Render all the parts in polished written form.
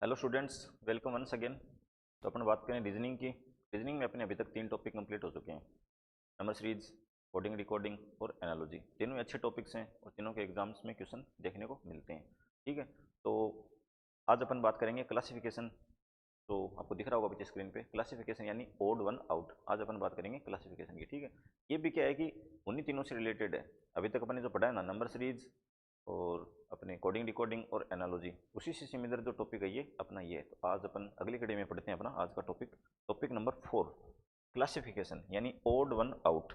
Hello students, welcome once again. तो अपन बात करें रीजनिंग की। रीजनिंग में अपने अभी तक 3 टॉपिक कंप्लीट हो चुके हैं। नंबर सीरीज, कोडिंग, रिकॉर्डिंग और एनालॉजी। तीनों ही अच्छे टॉपिक्स हैं और तीनों के एग्जाम्स में क्वेश्चन देखने को मिलते हैं। ठीक है, तो आज अपन बात करेंगे क्लासिफिकेशन। तो आपको दिख रहा होगा पीछे स्क्रीन पे क्लासिफिकेशन यानी ओड वन आउट। आज अपन बात करेंगे क्लासिफिकेशन की। ठीक है, ये भी क्या है कि उन्हीं तीनों से रिलेटेड है। अभी तक अपन ने जो पढ़ा है ना, नंबर सीरीज और अपने कोडिंग, डिकोडिंग और एनालॉजी, उसी से सिमिलर जो टॉपिक है ये अपना ये है। तो आज अपन अगली कड़ी में पढ़ते हैं अपना आज का टॉपिक, टॉपिक नंबर 4, क्लासिफिकेशन यानी ओड वन आउट।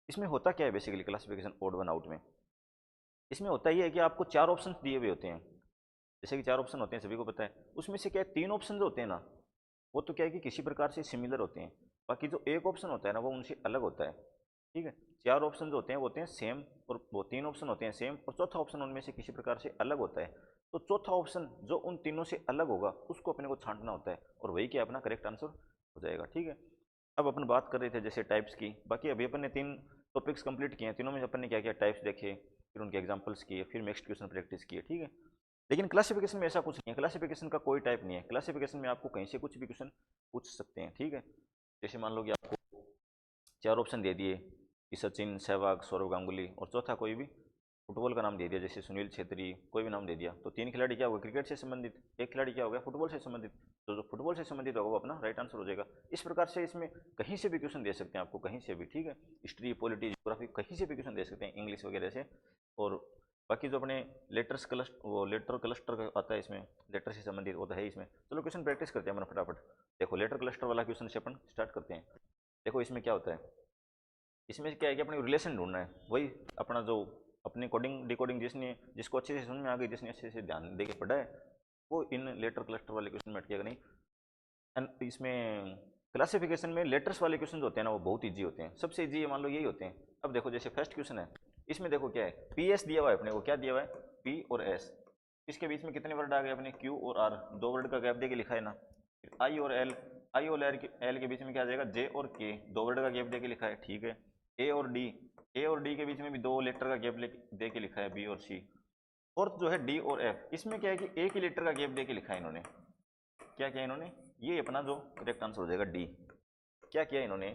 इसमें होता क्या है basically classification odd one out में? इसमें होता ही है कि आपको 4 ऑप्शन दिए हुए होते हैं। जैसे कि 4 ऑप्शन होते हैं, सभी को पता है। उसमें से क्या है, 3 ऑप्शन जो होते हैं ना, वो तो क्या है कि किसी प्रकार से सिमिलर होते हैं। बाकी जो एक ऑप्शन होता है ना, वो उनसे अलग होता है। ठीक है, 4 ऑप्शन जो होते हैं वो होते हैं सेम, और वो 3 ऑप्शन होते हैं सेम, और चौथा ऑप्शन उनमें से किसी प्रकार से अलग होता है। तो चौथा ऑप्शन जो उन तीनों से अलग होगा उसको अपने को छांटना होता है, और वही क्या अपना करेक्ट आंसर हो जाएगा। ठीक है, अब अपन बात कर रहे थे जैसे टाइप्स की। बाकी अभी अपन ने 3 टॉपिक्स कंप्लीट किए हैं, तीनों में अपन ने क्या क्या टाइप्स देखे, फिर उनके एग्जाम्पल्स किए, फिर नेक्स्ट क्वेश्चन प्रैक्टिस किए। ठीक है, लेकिन क्लासिफिकेशन में ऐसा कुछ नहीं है। क्लासिफिकेशन का कोई टाइप नहीं है। क्लासिफिकेशन में आपको कहीं से कुछ भी क्वेश्चन पूछ सकते हैं। ठीक है, जैसे मान लो कि आपको 4 ऑप्शन दे दिए कि सचिन, सहवाग, सौरव गांगुली, और चौथा कोई भी फुटबॉल का नाम दे दिया, जैसे सुनील छेत्री, कोई भी नाम दे दिया। तो 3 खिलाड़ी क्या हो गए क्रिकेट से संबंधित, एक खिलाड़ी क्या हो गया फुटबॉल से संबंधित। तो जो फुटबॉल से संबंधित होगा वो अपना राइट आंसर हो जाएगा। इस प्रकार से इसमें कहीं से भी क्वेश्चन दे सकते हैं आपको, कहीं से भी। ठीक है, हिस्ट्री, पॉलिटी, ज्योग्राफी, कहीं से भी क्वेश्चन दे सकते हैं, इंग्लिश वगैरह से। और बाकी जो अपने लेटर्स क्लस्टर, वो लेटर क्लस्टर आता है इसमें, लेटर से संबंधित वो तो है इसमें। चलो क्वेश्चन प्रैक्टिस करते हैं अपन फटाफट। देखो लेटर क्लस्टर वाला क्वेश्चन से अपन स्टार्ट करते हैं। देखो इसमें क्या होता है, इसमें क्या है कि अपने रिलेशन ढूंढना है। वही अपना जो अपनी कोडिंग डिकोडिंग जिसने, जिसको अच्छे से समझ में आ गई, जिसने अच्छे से ध्यान दे के पढ़ा है, वो इन लेटर क्लस्टर वाले क्वेश्चन में अटकेगा नहीं। एंड इसमें क्लासिफिकेशन में लेटर्स वाले क्वेश्चन होते हैं ना, वो बहुत ईजी होते हैं। सबसे ईजी मान लो यही होते हैं। अब देखो जैसे फर्स्ट क्वेश्चन है, इसमें देखो क्या है, पी एस दिया हुआ है अपने को। क्या दिया हुआ है, पी और एस। इसके बीच में कितने वर्ड आ गए अपने, क्यू और आर, 2 वर्ड का गैप दे के लिखा है ना। फिर आई और एल, आई और एल के बीच में क्या आ जाएगा, जे और के, 2 वर्ड का गैप दे के लिखा है। ठीक है, ए और डी, ए और डी के बीच में भी 2 लेटर का गैप दे के लिखा है, बी और सी। फोर्थ जो है डी और एफ, इसमें क्या है कि एक ही लेटर का गैप दे के लिखा है इन्होंने। क्या किया इन्होंने, ये अपना जो करेक्ट आंसर हो जाएगा डी। क्या किया इन्होंने,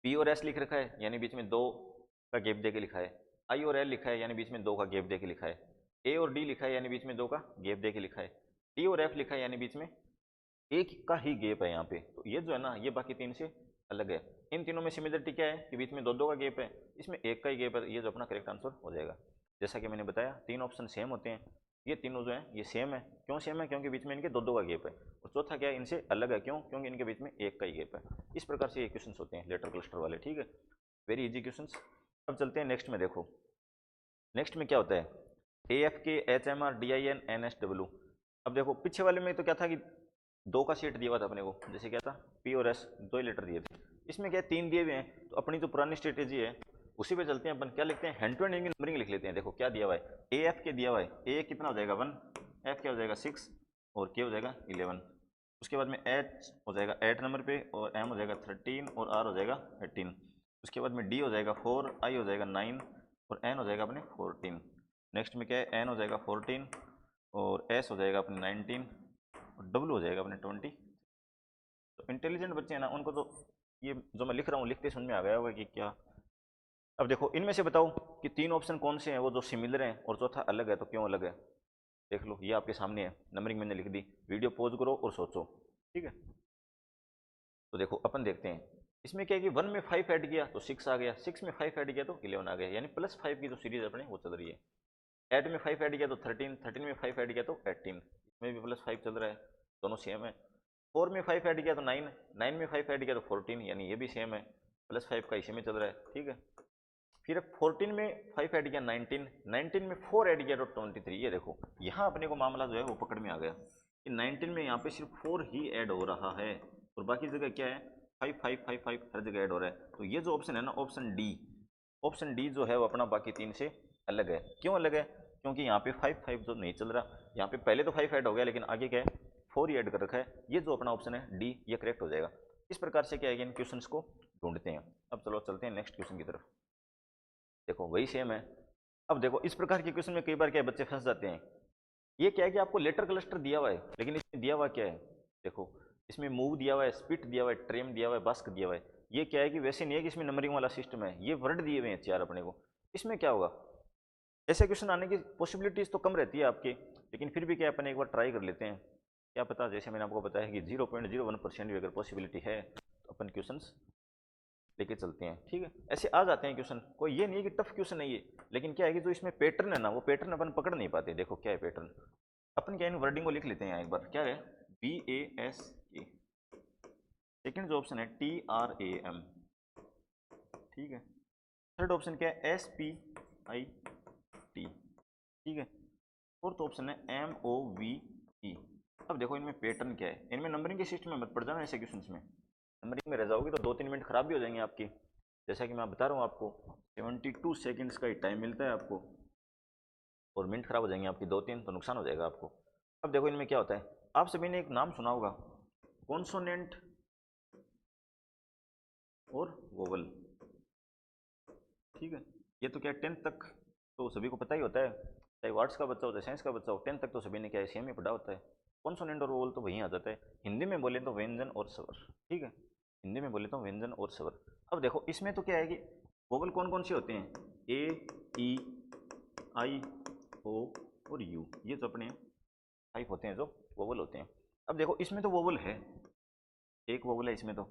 पी और एस लिख रखा है यानी बीच में 2 का गैप दे के लिखा है। आई और एल लिखा है यानी बीच में 2 का गैप दे के लिखा है। ए और डी लिखा है यानी बीच में 2 का गैप दे के लिखा है। टी और एफ लिखा है यानी बीच में एक का ही गैप है यहाँ पे। तो ये जो है ना, ये बाकी 3 से अलग है। इन तीनों में सिमिलरिटी क्या है कि बीच में 2 का गैप है, इसमें एक का ही गैप है। ये जो अपना करेक्ट आंसर हो जाएगा। जैसा कि मैंने बताया 3 ऑप्शन सेम होते हैं। ये तीनों जो है ये सेम है। क्यों सेम है, क्योंकि बीच में इनके 2 का गैप है। और चौथा क्या है, इनसे अलग है। क्यों, क्योंकि इनके बीच में एक का ही गैप है। इस प्रकार से ये क्वेश्चन होते हैं लेटर क्लस्टर वाले। ठीक है, वेरी इजी क्वेश्चन। अब चलते हैं नेक्स्ट में। देखो नेक्स्ट में क्या होता है, A F K, H M R, D I N, N S W. अब देखो पीछे वाले में तो क्या था कि 2 का सेट दिया हुआ था अपने को। जैसे क्या था, पी और एस, 2 ही लेटर दिए थे। इसमें क्या है, 3 दिए हुए हैं। तो अपनी जो पुरानी स्ट्रेटेजी है उसी पे चलते हैं अपन। क्या लिखते हैं, हैंड टू हैंड नंबरिंग लिख लेते हैं। देखो क्या दिया हुआ है, ए एफ के दिया हुआ है, ए कितना हो जाएगा 1, एफ क्या हो जाएगा 6, और के हो जाएगा 11। उसके बाद में एच हो जाएगा 8 नंबर पे, और एम हो जाएगा 13, और आर हो जाएगा 18। उसके बाद में डी हो जाएगा 4, आई हो जाएगा 9, और एन हो जाएगा अपने 14। नेक्स्ट में क्या है, एन हो जाएगा 14, और एस हो जाएगा अपने 19, और डब्ल्यू हो जाएगा अपने 20। तो इंटेलिजेंट बच्चे हैं ना, उनको तो ये जो मैं लिख रहा हूँ लिखते समझ में आ गया होगा कि क्या। अब देखो इनमें से बताओ कि 3 ऑप्शन कौन से हैं वो जो सिमिलर हैं और चौथा अलग है। तो क्यों अलग है, देख लो, ये आपके सामने है, नंबरिंग मैंने लिख दी। वीडियो पॉज करो और सोचो। ठीक है, तो देखो अपन देखते हैं। इसमें क्या है कि 1 में 5 ऐड किया तो 6 आ गया, 6 में 5 ऐड किया तो 11 आ गया, यानी +5 की जो सीरीज अपने वो चल रही है। 8 में 5 ऐड किया तो 13, 13 में 5 ऐड किया तो 18, इसमें भी +5 चल रहा है, दोनों सेम है। 4 में 5 ऐड किया तो 9, 9 में 5 ऐड किया तो 14, यानी ये भी सेम है, +5 का इसी में चल रहा है। ठीक है, फिर 14 में 5 ऐड किया 19, 19 में 4 ऐड किया तो 23। ये देखो यहाँ अपने को मामला जो है वो पकड़ में आ गया कि 19 में यहाँ पे सिर्फ 4 ही ऐड हो रहा है, और बाकी जगह क्या है 5 5 5 5 हर जगह ऐड हो रहा है। तो ये जो ऑप्शन है ना, ऑप्शन डी, ऑप्शन डी जो है वो अपना बाकी 3 से अलग है। क्यों अलग है, क्योंकि यहाँ पे 5 5 जो नहीं चल रहा, यहाँ पे पहले तो 5 ऐड हो गया लेकिन आगे क्या है 4 ही ऐड कर रखा है। ये जो अपना ऑप्शन है डी, ये करेक्ट हो जाएगा। इस प्रकार से क्या है, इन क्वेश्चंस को ढूंढते हैं। अब चलो चलते हैं नेक्स्ट क्वेश्चन की तरफ। देखो वही सेम है। अब देखो इस प्रकार के क्वेश्चन में कई बार क्या बच्चे फंस जाते हैं, ये क्या है कि आपको लेटर क्लस्टर दिया हुआ है, लेकिन इसमें दिया हुआ क्या है, देखो इसमें मूव दिया हुआ है, स्पिट दिया हुआ है, ट्रेम दिया हुआ है, बस्क दिया हुआ है। ये क्या है कि वैसे नहीं है कि इसमें नंबरिंग वाला सिस्टम है, ये वर्ड दिए हुए हैं चार अपने को। इसमें क्या होगा, ऐसे क्वेश्चन आने की पॉसिबिलिटीज तो कम रहती है आपकी, लेकिन फिर भी क्या अपन एक बार ट्राई कर लेते हैं। क्या पता, जैसे मैंने आपको बताया कि 0.01% भी अगर पॉसिबिलिटी है तो अपन क्वेश्चन लेके चलते हैं, ठीक है। ऐसे आ जाते हैं क्वेश्चन, कोई ये नहीं है कि टफ क्वेश्चन है ये, लेकिन क्या है कि जो इसमें पैटर्न है ना, वो पैटर्न अपन पकड़ नहीं पाते। देखो क्या है पैटर्न, अपन क्या इन वर्डिंग को लिख लेते हैं एक बार, क्या है BASK, सेकेंड जो ऑप्शन है TRAM, ठीक है। थर्ड ऑप्शन क्या है SPIT, ठीक है। फोर्थ ऑप्शन है MOVE। अब देखो इनमें पैटर्न क्या है, इनमें नंबरिंग के सिस्टम में मत पड़ जाना ऐसे क्वेश्चन में, नंबरिंग में रह जाओगे तो 2-3 मिनट खराब भी हो जाएंगे आपकी। जैसा कि मैं बता रहा हूँ आपको 72 सेकेंड्स का ही टाइम मिलता है आपको, और मिनट खराब हो जाएंगे आपकी 2-3, तो नुकसान हो जाएगा आपको। अब देखो इनमें क्या होता है, आप सभी ने एक नाम सुना होगा, कॉन्सोनेंट और वोवल, ठीक है। ये तो क्या 10th तक तो सभी को पता ही होता है, चाहे आर्ट्स का बच्चा हो चाहे साइंस का बच्चा हो, 10th तक तो सभी ने क्या है सेम ही पढ़ा होता है। कॉन्सोनेंट और वोवल तो वहीं आ जाता है, हिंदी में बोले तो व्यंजन और स्वर, ठीक है, हिंदी में बोले तो व्यंजन और स्वर। अब देखो इसमें तो क्या है कि वोवल कौन कौन से होते हैं, A E I O और U, ये तो अपने 5 होते हैं जो वोवल होते हैं। अब देखो इसमें तो वोवल है, एक वोवल है इसमें तो,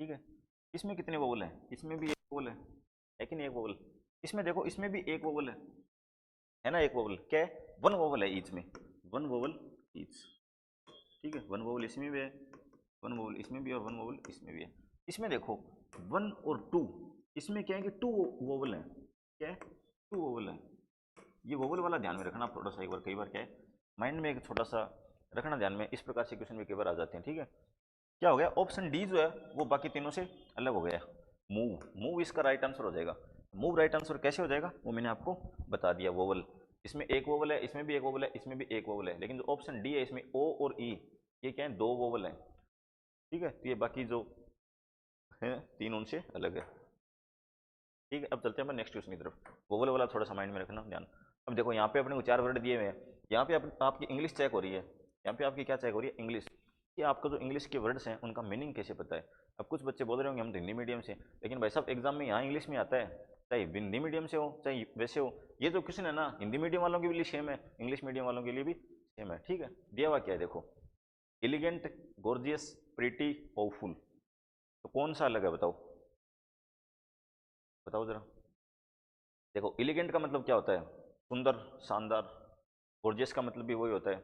ठीक है। इसमें कितने वोवल हैं, इसमें भी एक वोवल है कि नहीं, एक वोवल। इसमें देखो इसमें भी एक वोवल है ना, एक वोवल क्या है, 1 वोवल है ईच में, 1 वोवल ईच, ठीक है। 1 वोवल इसमें भी है, 1 वोवल इसमें भी है, और 1 वोवल इसमें भी है। इसमें देखो 1 और 2, इसमें क्या है कि 2 वोवल है, क्या है 2 वोवल है। ये वोवल वाला ध्यान में रखना थोड़ा सा एक बार, कई बार क्या है माइंड में एक छोटा सा रखना ध्यान में, इस प्रकार से क्वेश्चन भी कई बार आ जाते हैं, ठीक है। क्या हो गया, ऑप्शन डी जो है वो बाकी तीनों से अलग हो गया, मूव, मूव इसका राइट आंसर हो जाएगा। मूव राइट आंसर कैसे हो जाएगा वो मैंने आपको बता दिया, वोवल, इसमें एक वोवल है, इसमें भी एक वोवल है, इसमें भी एक वोवल है, लेकिन जो ऑप्शन डी है इसमें ओ और ई, ये क्या है 2 वोवल है, ठीक है। तो ये बाकी जो है 3 उनसे अलग है, ठीक है। अब चलते हैं अपन नेक्स्ट क्वेश्चन की तरफ, वोवल वाला थोड़ा सा माइंड में रखना ध्यान। अब देखो यहाँ पे अपने को 4 वर्ड दिए हुए हैं, यहाँ पे आपकी इंग्लिश चेक हो रही है, यहाँ पे आपकी क्या चेक हो रही है, इंग्लिश, कि आपको जो इंग्लिश के वर्ड्स हैं उनका मीनिंग कैसे पता है। अब कुछ बच्चे बोल रहे होंगे हम तो हिंदी मीडियम से, लेकिन भाई साहब एग्जाम में यहाँ इंग्लिश में आता है, चाहे हिंदी मीडियम से हो चाहे वैसे हो। ये जो क्वेश्चन है ना, हिंदी मीडियम वालों के लिए सेम है, इंग्लिश मीडियम वालों के लिए भी सेम है, ठीक है। दिया हुआ क्या है देखो, एलिगेंट, गोर्जियस, प्रीटी, ऑफुल, तो कौन सा अलग है बताओ, बताओ जरा। देखो एलिगेंट का मतलब क्या होता है, सुंदर, शानदार। गॉर्जियस का मतलब भी वही होता है,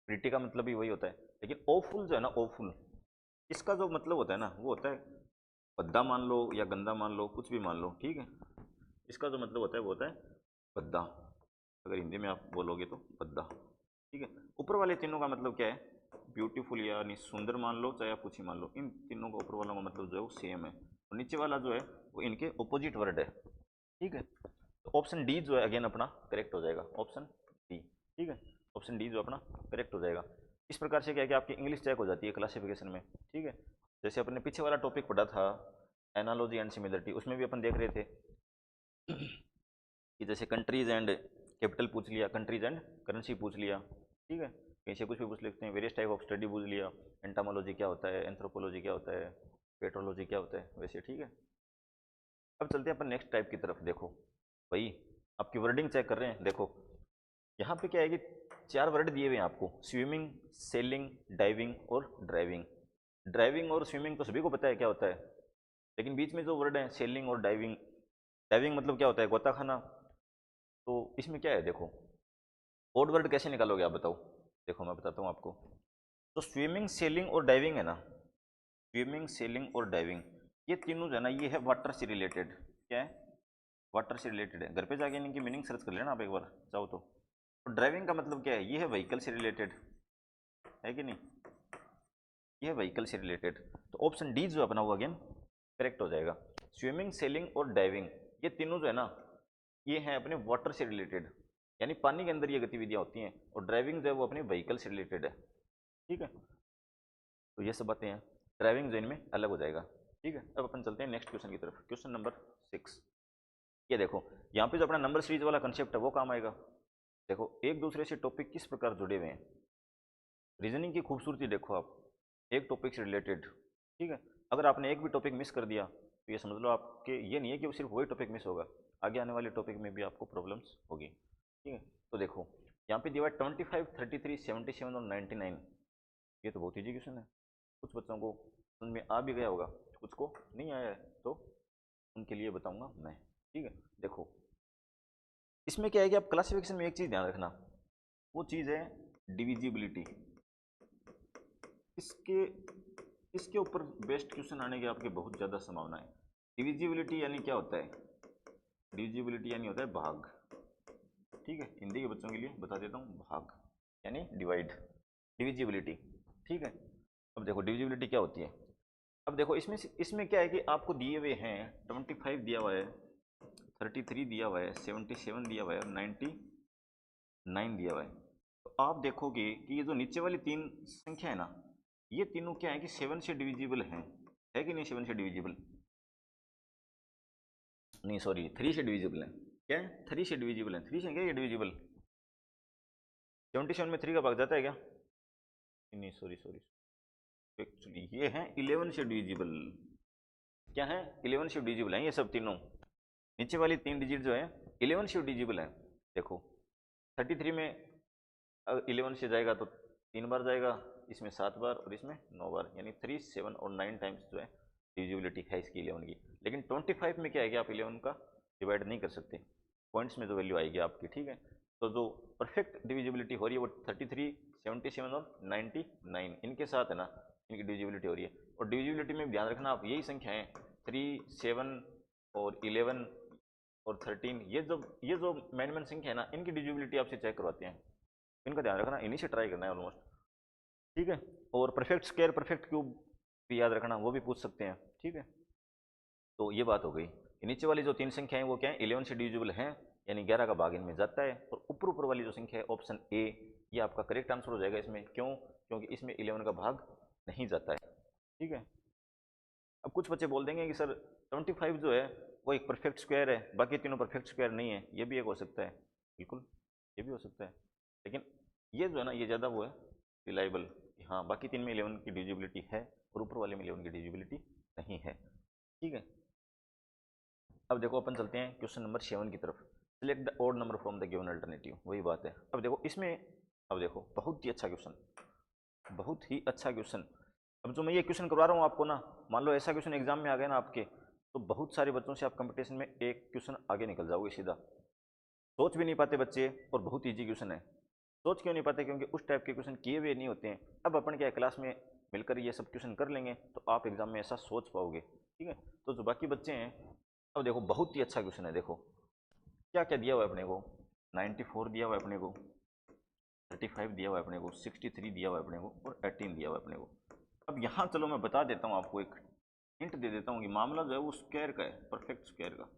प्रीटी का मतलब भी वही होता है, लेकिन ओफुल जो है ना, ओफुल, इसका जो मतलब होता है ना वो होता है भद्दा मान लो या गंदा मान लो, कुछ भी मान लो, ठीक है। इसका जो मतलब होता है वो होता है भद्दा, अगर हिंदी में आप बोलोगे तो भद्दा, ठीक है। ऊपर वाले तीनों का मतलब क्या है, ब्यूटीफुल यानी सुंदर मान लो चाहे आप कुछ ही मान लो, इन तीनों का ऊपर वालों का मतलब जो है वो सेम है, और नीचे वाला जो है वो इनके ऑपोजिट वर्ड है, ठीक है। तो ऑप्शन डी जो है अगेन अपना करेक्ट हो जाएगा, ऑप्शन डी, ठीक है। ऑप्शन डी जो अपना करेक्ट हो जाएगा। इस प्रकार से क्या है कि आपकी इंग्लिश चेक हो जाती है क्लासिफिकेशन में, ठीक है। जैसे अपने पीछे वाला टॉपिक पढ़ा था एनालॉजी एंड सिमिलरिटी, उसमें भी अपन देख रहे थे कि जैसे कंट्रीज एंड कैपिटल पूछ लिया, कंट्रीज एंड करेंसी पूछ लिया, ठीक है। कहीं से कुछ भी पूछ लेते हैं, वेरियस टाइप ऑफ स्टडी पूछ लिया, एंटामोलॉजी क्या होता है, एंथ्रोपोलॉजी क्या होता है, पेट्रोलॉजी क्या होता है, वैसे, ठीक है। अब चलते हैं अपन नेक्स्ट टाइप की तरफ। देखो भाई आपकी वर्डिंग चेक कर रहे हैं, देखो यहाँ पे क्या है कि 4 वर्ड दिए हुए हैं आपको, स्विमिंग, सेलिंग, डाइविंग और ड्राइविंग। ड्राइविंग और स्विमिंग तो सभी को पता है क्या होता है, लेकिन बीच में जो वर्ड है सेलिंग और डाइविंग, डाइविंग मतलब क्या होता है, गोता खाना। तो इसमें क्या है देखो, ओड वर्ड कैसे निकालोगे आप बताओ, देखो मैं बताता हूँ आपको। तो स्विमिंग, सेलिंग और डाइविंग है ना, स्विमिंग, सेलिंग और डाइविंग, ये तीनों जो है ना ये है वाटर से रिलेटेड, क्या है, वाटर से रिलेटेड है। घर पे जाके इनकी मीनिंग सर्च कर लेना आप एक बार चाहो तो। ड्राइविंग का मतलब क्या है, ये है व्हीकल से रिलेटेड, है कि नहीं, ये है व्हीकल से रिलेटेड। तो ऑप्शन डी जो अपना वो अगेन करेक्ट हो जाएगा। स्विमिंग, सेलिंग और डाइविंग ये तीनों जो है ना ये हैं अपने वाटर से रिलेटेड, यानी पानी के अंदर ये गतिविधियां होती हैं, और ड्राइविंग जो है वो अपने व्हीकल से रिलेटेड है, ठीक है। तो ये सब बातें हैं, ड्राइविंग जो इनमें अलग हो जाएगा, ठीक है। अब अपन चलते हैं नेक्स्ट क्वेश्चन की तरफ, क्वेश्चन नंबर 6। ये देखो यहाँ पे जो अपना नंबर सीरीज वाला कंसेप्ट है वो काम आएगा, देखो एक दूसरे से टॉपिक किस प्रकार जुड़े हुए हैं। रीजनिंग की खूबसूरती देखो आप, एक टॉपिक से रिलेटेड, ठीक है। अगर आपने एक भी टॉपिक मिस कर दिया तो ये समझ लो आपके, ये नहीं है कि वो सिर्फ वही टॉपिक मिस होगा, आगे आने वाले टॉपिक में भी आपको प्रॉब्लम्स होगी, ठीक है। तो देखो यहाँ पे दिया 25, 33, 77 और 99, ये तो बहुत ईजी क्वेश्चन है। कुछ बच्चों को समझ में आ भी गया होगा, कुछ को नहीं आया है, तो उनके लिए बताऊंगा मैं, ठीक है। देखो इसमें क्या है कि आप क्लासिफिकेशन में एक चीज़ ध्यान रखना, वो चीज़ है डिविजिबिलिटी। इसके इसके ऊपर बेस्ट क्वेश्चन आने की आपकी बहुत ज़्यादा संभावना है। डिविजिबिलिटी यानी क्या होता है? डिविजिबिलिटी यानी होता है भाग, ठीक है। हिंदी के बच्चों के लिए बता देता हूँ, भाग यानी डिवाइड, डिविजिबिलिटी, ठीक है। अब देखो डिविजिबिलिटी क्या होती है। अब देखो इसमें क्या है कि आपको दिए हुए हैं 25 दिया हुआ है, 33 दिया हुआ है, 77 दिया हुआ है और 99 दिया हुआ है। तो आप देखोगे कि ये जो नीचे वाली तीन संख्या है ना, ये तीनों क्या है कि 7 से डिविजिबल हैं, है कि नहीं? 7 से डिविजिबल नहीं, सॉरी 3 से डिविजिबल है। क्या है? 3 से डिविजिबल है। 3 से क्या ये डिविजिबल? 77 में 3 का भाग जाता है क्या? नहीं, सॉरी सॉरी, एक्चुअली ये है 11 से डिविजिबल। क्या है? 11 से डिविजिबल है ये सब तीनों, नीचे वाली तीन डिजिट जो है 11 से डिविजिबल है। देखो 33 में 11 से जाएगा तो 3 बार जाएगा, इसमें 7 बार और इसमें 9 बार, यानी 3, 7 और 9 टाइम्स जो है डिविजिबिलिटी है इसकी 11 की। लेकिन 25 में क्या है कि आप 11 का डिवाइड नहीं कर सकते, पॉइंट्स में जो वैल्यू आएगी आपकी, ठीक है। तो जो परफेक्ट डिविजिबिलिटी हो रही है वो 33, 77 और 99 इनके साथ है ना, इनकी डिविजिबिलिटी हो रही है। और डिविजिबिलिटी में ध्यान रखना आप, यही संख्याएं 3, 7 और 11 और 13, ये जो मैन संख्या है ना, इनकी डिविजिबिलिटी आपसे चेक करवाते हैं, इनका ध्यान रखना, इन्हीं से ट्राई करना है ऑलमोस्ट, ठीक है। और परफेक्ट स्क्वायर, परफेक्ट क्यूब भी याद रखना, वो भी पूछ सकते हैं, ठीक है। तो ये बात हो गई। नीचे वाली जो तीन संख्याएं वो क्या है? 11 से डिविजिबल हैं, यानी 11 का भाग इनमें जाता है। और ऊपर वाली जो संख्या है ऑप्शन ए, ये आपका करेक्ट आंसर हो जाएगा इसमें। क्यों? क्योंकि इसमें 11 का भाग नहीं जाता है, ठीक है। अब कुछ बच्चे बोल देंगे कि सर 25 जो है वो एक परफेक्ट स्क्वायर है, बाकी तीनों परफेक्ट स्क्वायर नहीं है। ये भी एक हो सकता है, बिल्कुल ये भी हो सकता है, लेकिन ये जो है ना, ये ज़्यादा वो है रिलायबल कि हाँ बाकी तीन में 11 की डिविजिबिलिटी है और ऊपर वाले में 11 की डिविजिबिलिटी नहीं है, ठीक है। अब देखो अपन चलते हैं क्वेश्चन नंबर 7 की तरफ। Select the odd number from the given alternative, वही बात है। अब देखो इसमें, अब देखो बहुत ही अच्छा क्वेश्चन, बहुत ही अच्छा क्वेश्चन। अब जो मैं ये क्वेश्चन करवा रहा हूँ आपको ना, मान लो ऐसा क्वेश्चन एग्जाम में आ गया ना आपके, तो बहुत सारे बच्चों से आप कंपटीशन में एक क्वेश्चन आगे निकल जाओगे सीधा। सोच भी नहीं पाते बच्चे, और बहुत ईजी क्वेश्चन है। सोच क्यों नहीं पाते? क्योंकि उस टाइप के क्वेश्चन किए हुए नहीं होते हैं। अब अपन क्या क्लास में मिलकर ये सब क्वेश्चन कर लेंगे तो आप एग्जाम में ऐसा सोच पाओगे, ठीक है। तो जो बाकी बच्चे हैं, अब देखो बहुत ही अच्छा क्वेश्चन है। देखो क्या क्या दिया हुआ है अपने को, 94 दिया हुआ है अपने को, 35 दिया हुआ है अपने को, 63 दिया हुआ है अपने को और 18 दिया हुआ है अपने को। अब यहाँ चलो मैं बता देता हूँ आपको, एक हिंट दे देता हूँ कि मामला जो है वो स्क्वायर का है, परफेक्ट स्क्वायर का।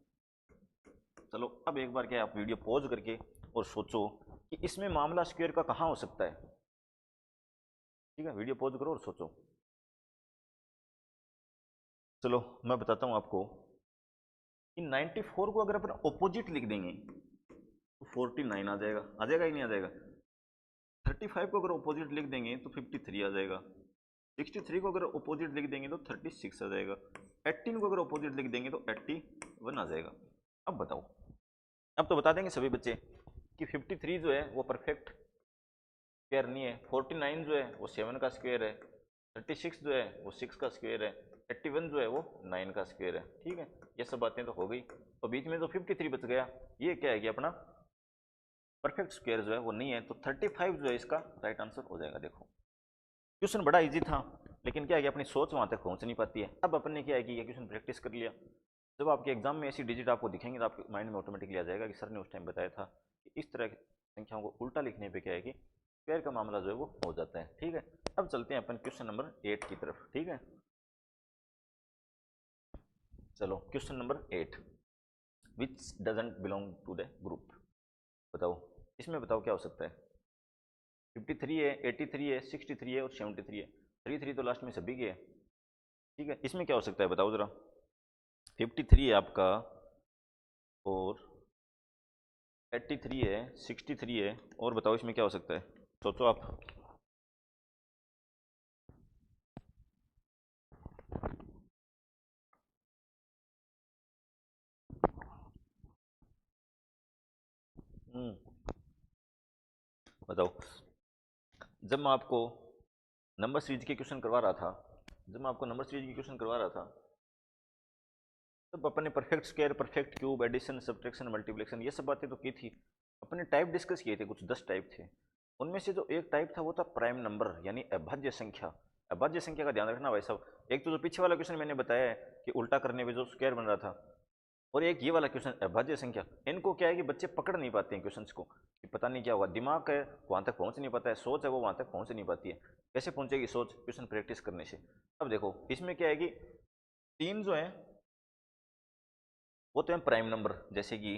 चलो अब एक बार क्या है, आप वीडियो पॉज करके और सोचो कि इसमें मामला स्क्वायर का कहाँ हो सकता है, ठीक है। वीडियो पॉज करो और सोचो। चलो मैं बताता हूँ आपको कि 94 को अगर अपन ऑपोजिट लिख देंगे तो 49 आ जाएगा ही नहीं आ जाएगा। 35 को अगर ऑपोजिट लिख देंगे तो 53 आ जाएगा। 63 को अगर ऑपोजिट लिख देंगे तो 36 आ जाएगा। 18 को अगर ऑपोजिट लिख देंगे तो 81 आ जाएगा। अब बताओ, अब तो बता देंगे सभी बच्चे कि 53 जो है वो परफेक्ट स्क्वायर नहीं है, 49 जो है वो 7 का स्क्वायर है, 36 जो है वो 6 का स्क्वायर है, 81 जो है वो 9 का स्क्वायर है, ठीक है। ये सब बातें तो हो गई। तो बीच में जो 53 बच गया, ये क्या है कि अपना परफेक्ट स्क्वायर जो है वो नहीं है, तो 35 जो है इसका राइट आंसर हो जाएगा। देखो क्वेश्चन बड़ा इजी था, लेकिन क्या है कि अपनी सोच वहाँ तक पहुँच नहीं पाती है। अब अपन ने क्या है कि ये क्वेश्चन प्रैक्टिस कर लिया, जब आपके एग्जाम में ऐसी डिजिट आपको दिखेंगे तो आपके माइंड में ऑटोमेटिकली आ जाएगा कि सर ने उस टाइम बताया था कि इस तरह की संख्याओं को उल्टा लिखने पे क्या है कि स्क्वायर का मामला जो है वो हो जाता है, ठीक है। अब चलते हैं अपन क्वेश्चन नंबर 8 की तरफ, ठीक है। चलो question number 8, which doesn't belong to the group. बताओ इसमें, बताओ क्या हो सकता है। 53 है, 83 है, 63 है और 73 है। 3 तो लास्ट में सभी के है, ठीक है। इसमें क्या हो सकता है बताओ जरा। 53 है आपका और 83 है, 63 है, और बताओ इसमें क्या हो सकता है, सोचो आप। बताओ। जब मैं आपको नंबर सीरीज के क्वेश्चन करवा रहा था, तब अपने perfect square, perfect cube, addition, subtraction, multiplication, ये सब बातें तो की थी। अपने टाइप डिस्कस किए थे, कुछ 10 टाइप थे। उनमें से जो एक टाइप था वो था प्राइम नंबर, यानी अभाज्य संख्या। अभाज्य संख्या का ध्यान रखना भाई साहब। एक तो जो पीछे वाला क्वेश्चन मैंने बताया है कि उल्टा करने पे जो स्क्वायर बन रहा था, और एक ये वाला क्वेश्चन अभाज्य संख्या। इनको क्या है कि बच्चे पकड़ नहीं पाते हैं क्वेश्चंस को, कि पता नहीं क्या होगा, दिमाग है वहाँ तक पहुँच नहीं पाता है, सोच है वो वहाँ तक पहुँच नहीं पाती है। कैसे पहुँचेगी सोच? क्वेश्चन प्रैक्टिस करने से। अब देखो इसमें क्या है कि तीन जो है वो तो है प्राइम नंबर, जैसे कि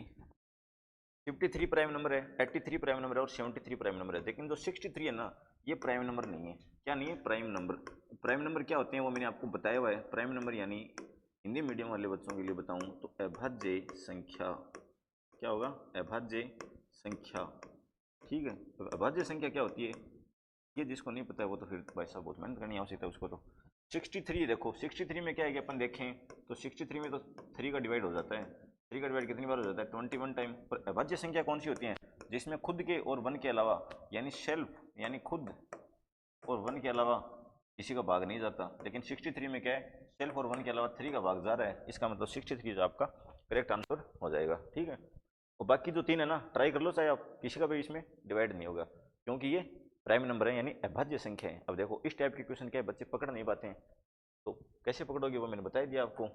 53 प्राइम नंबर है, 83 प्राइम नंबर है, और 73 प्राइम नंबर है। लेकिन जो 63 है ना, ये प्राइम नंबर नहीं है। क्या नहीं है? Prime number. प्राइम नंबर क्या होते हैं वो मैंने आपको बताया हुआ है। प्राइम नंबर यानी हिंदी मीडियम वाले बच्चों के लिए बताऊं तो अभाज्य संख्या। क्या होगा? अभाज्य संख्या। ठीक है, तो अभाज्य संख्या क्या होती है, ये जिसको नहीं पता है वो तो फिर भाई साहब बहुत मेहनत करनी आवश्यकता है उसको। तो 63 देखो, 63 में क्या है कि अपन देखें तो 63 में तो 3 का डिवाइड हो जाता है। 3 का डिवाइड कितनी बार हो जाता है? 21 टाइम। पर अभाज्य संख्या कौन सी होती है? जिसमें खुद के और वन के अलावा, यानी सेल्फ यानी खुद और वन के अलावा किसी का भाग नहीं जाता। लेकिन 63 में क्या है? सेल्फ और वन के अलावा 3 का भाग जा रहा है। इसका मतलब 63 जो आपका करेक्ट आंसर हो जाएगा। ठीक है, और बाकी जो 3 है ना, ट्राई कर लो, चाहे आप किसी का भी इसमें डिवाइड नहीं होगा, क्योंकि ये प्राइम नंबर है, यानी अभाज्य संख्या है। अब देखो इस टाइप के क्वेश्चन क्या है, बच्चे पकड़ नहीं पाते हैं, तो कैसे पकड़ोगे वो मैंने बता दिया आपको।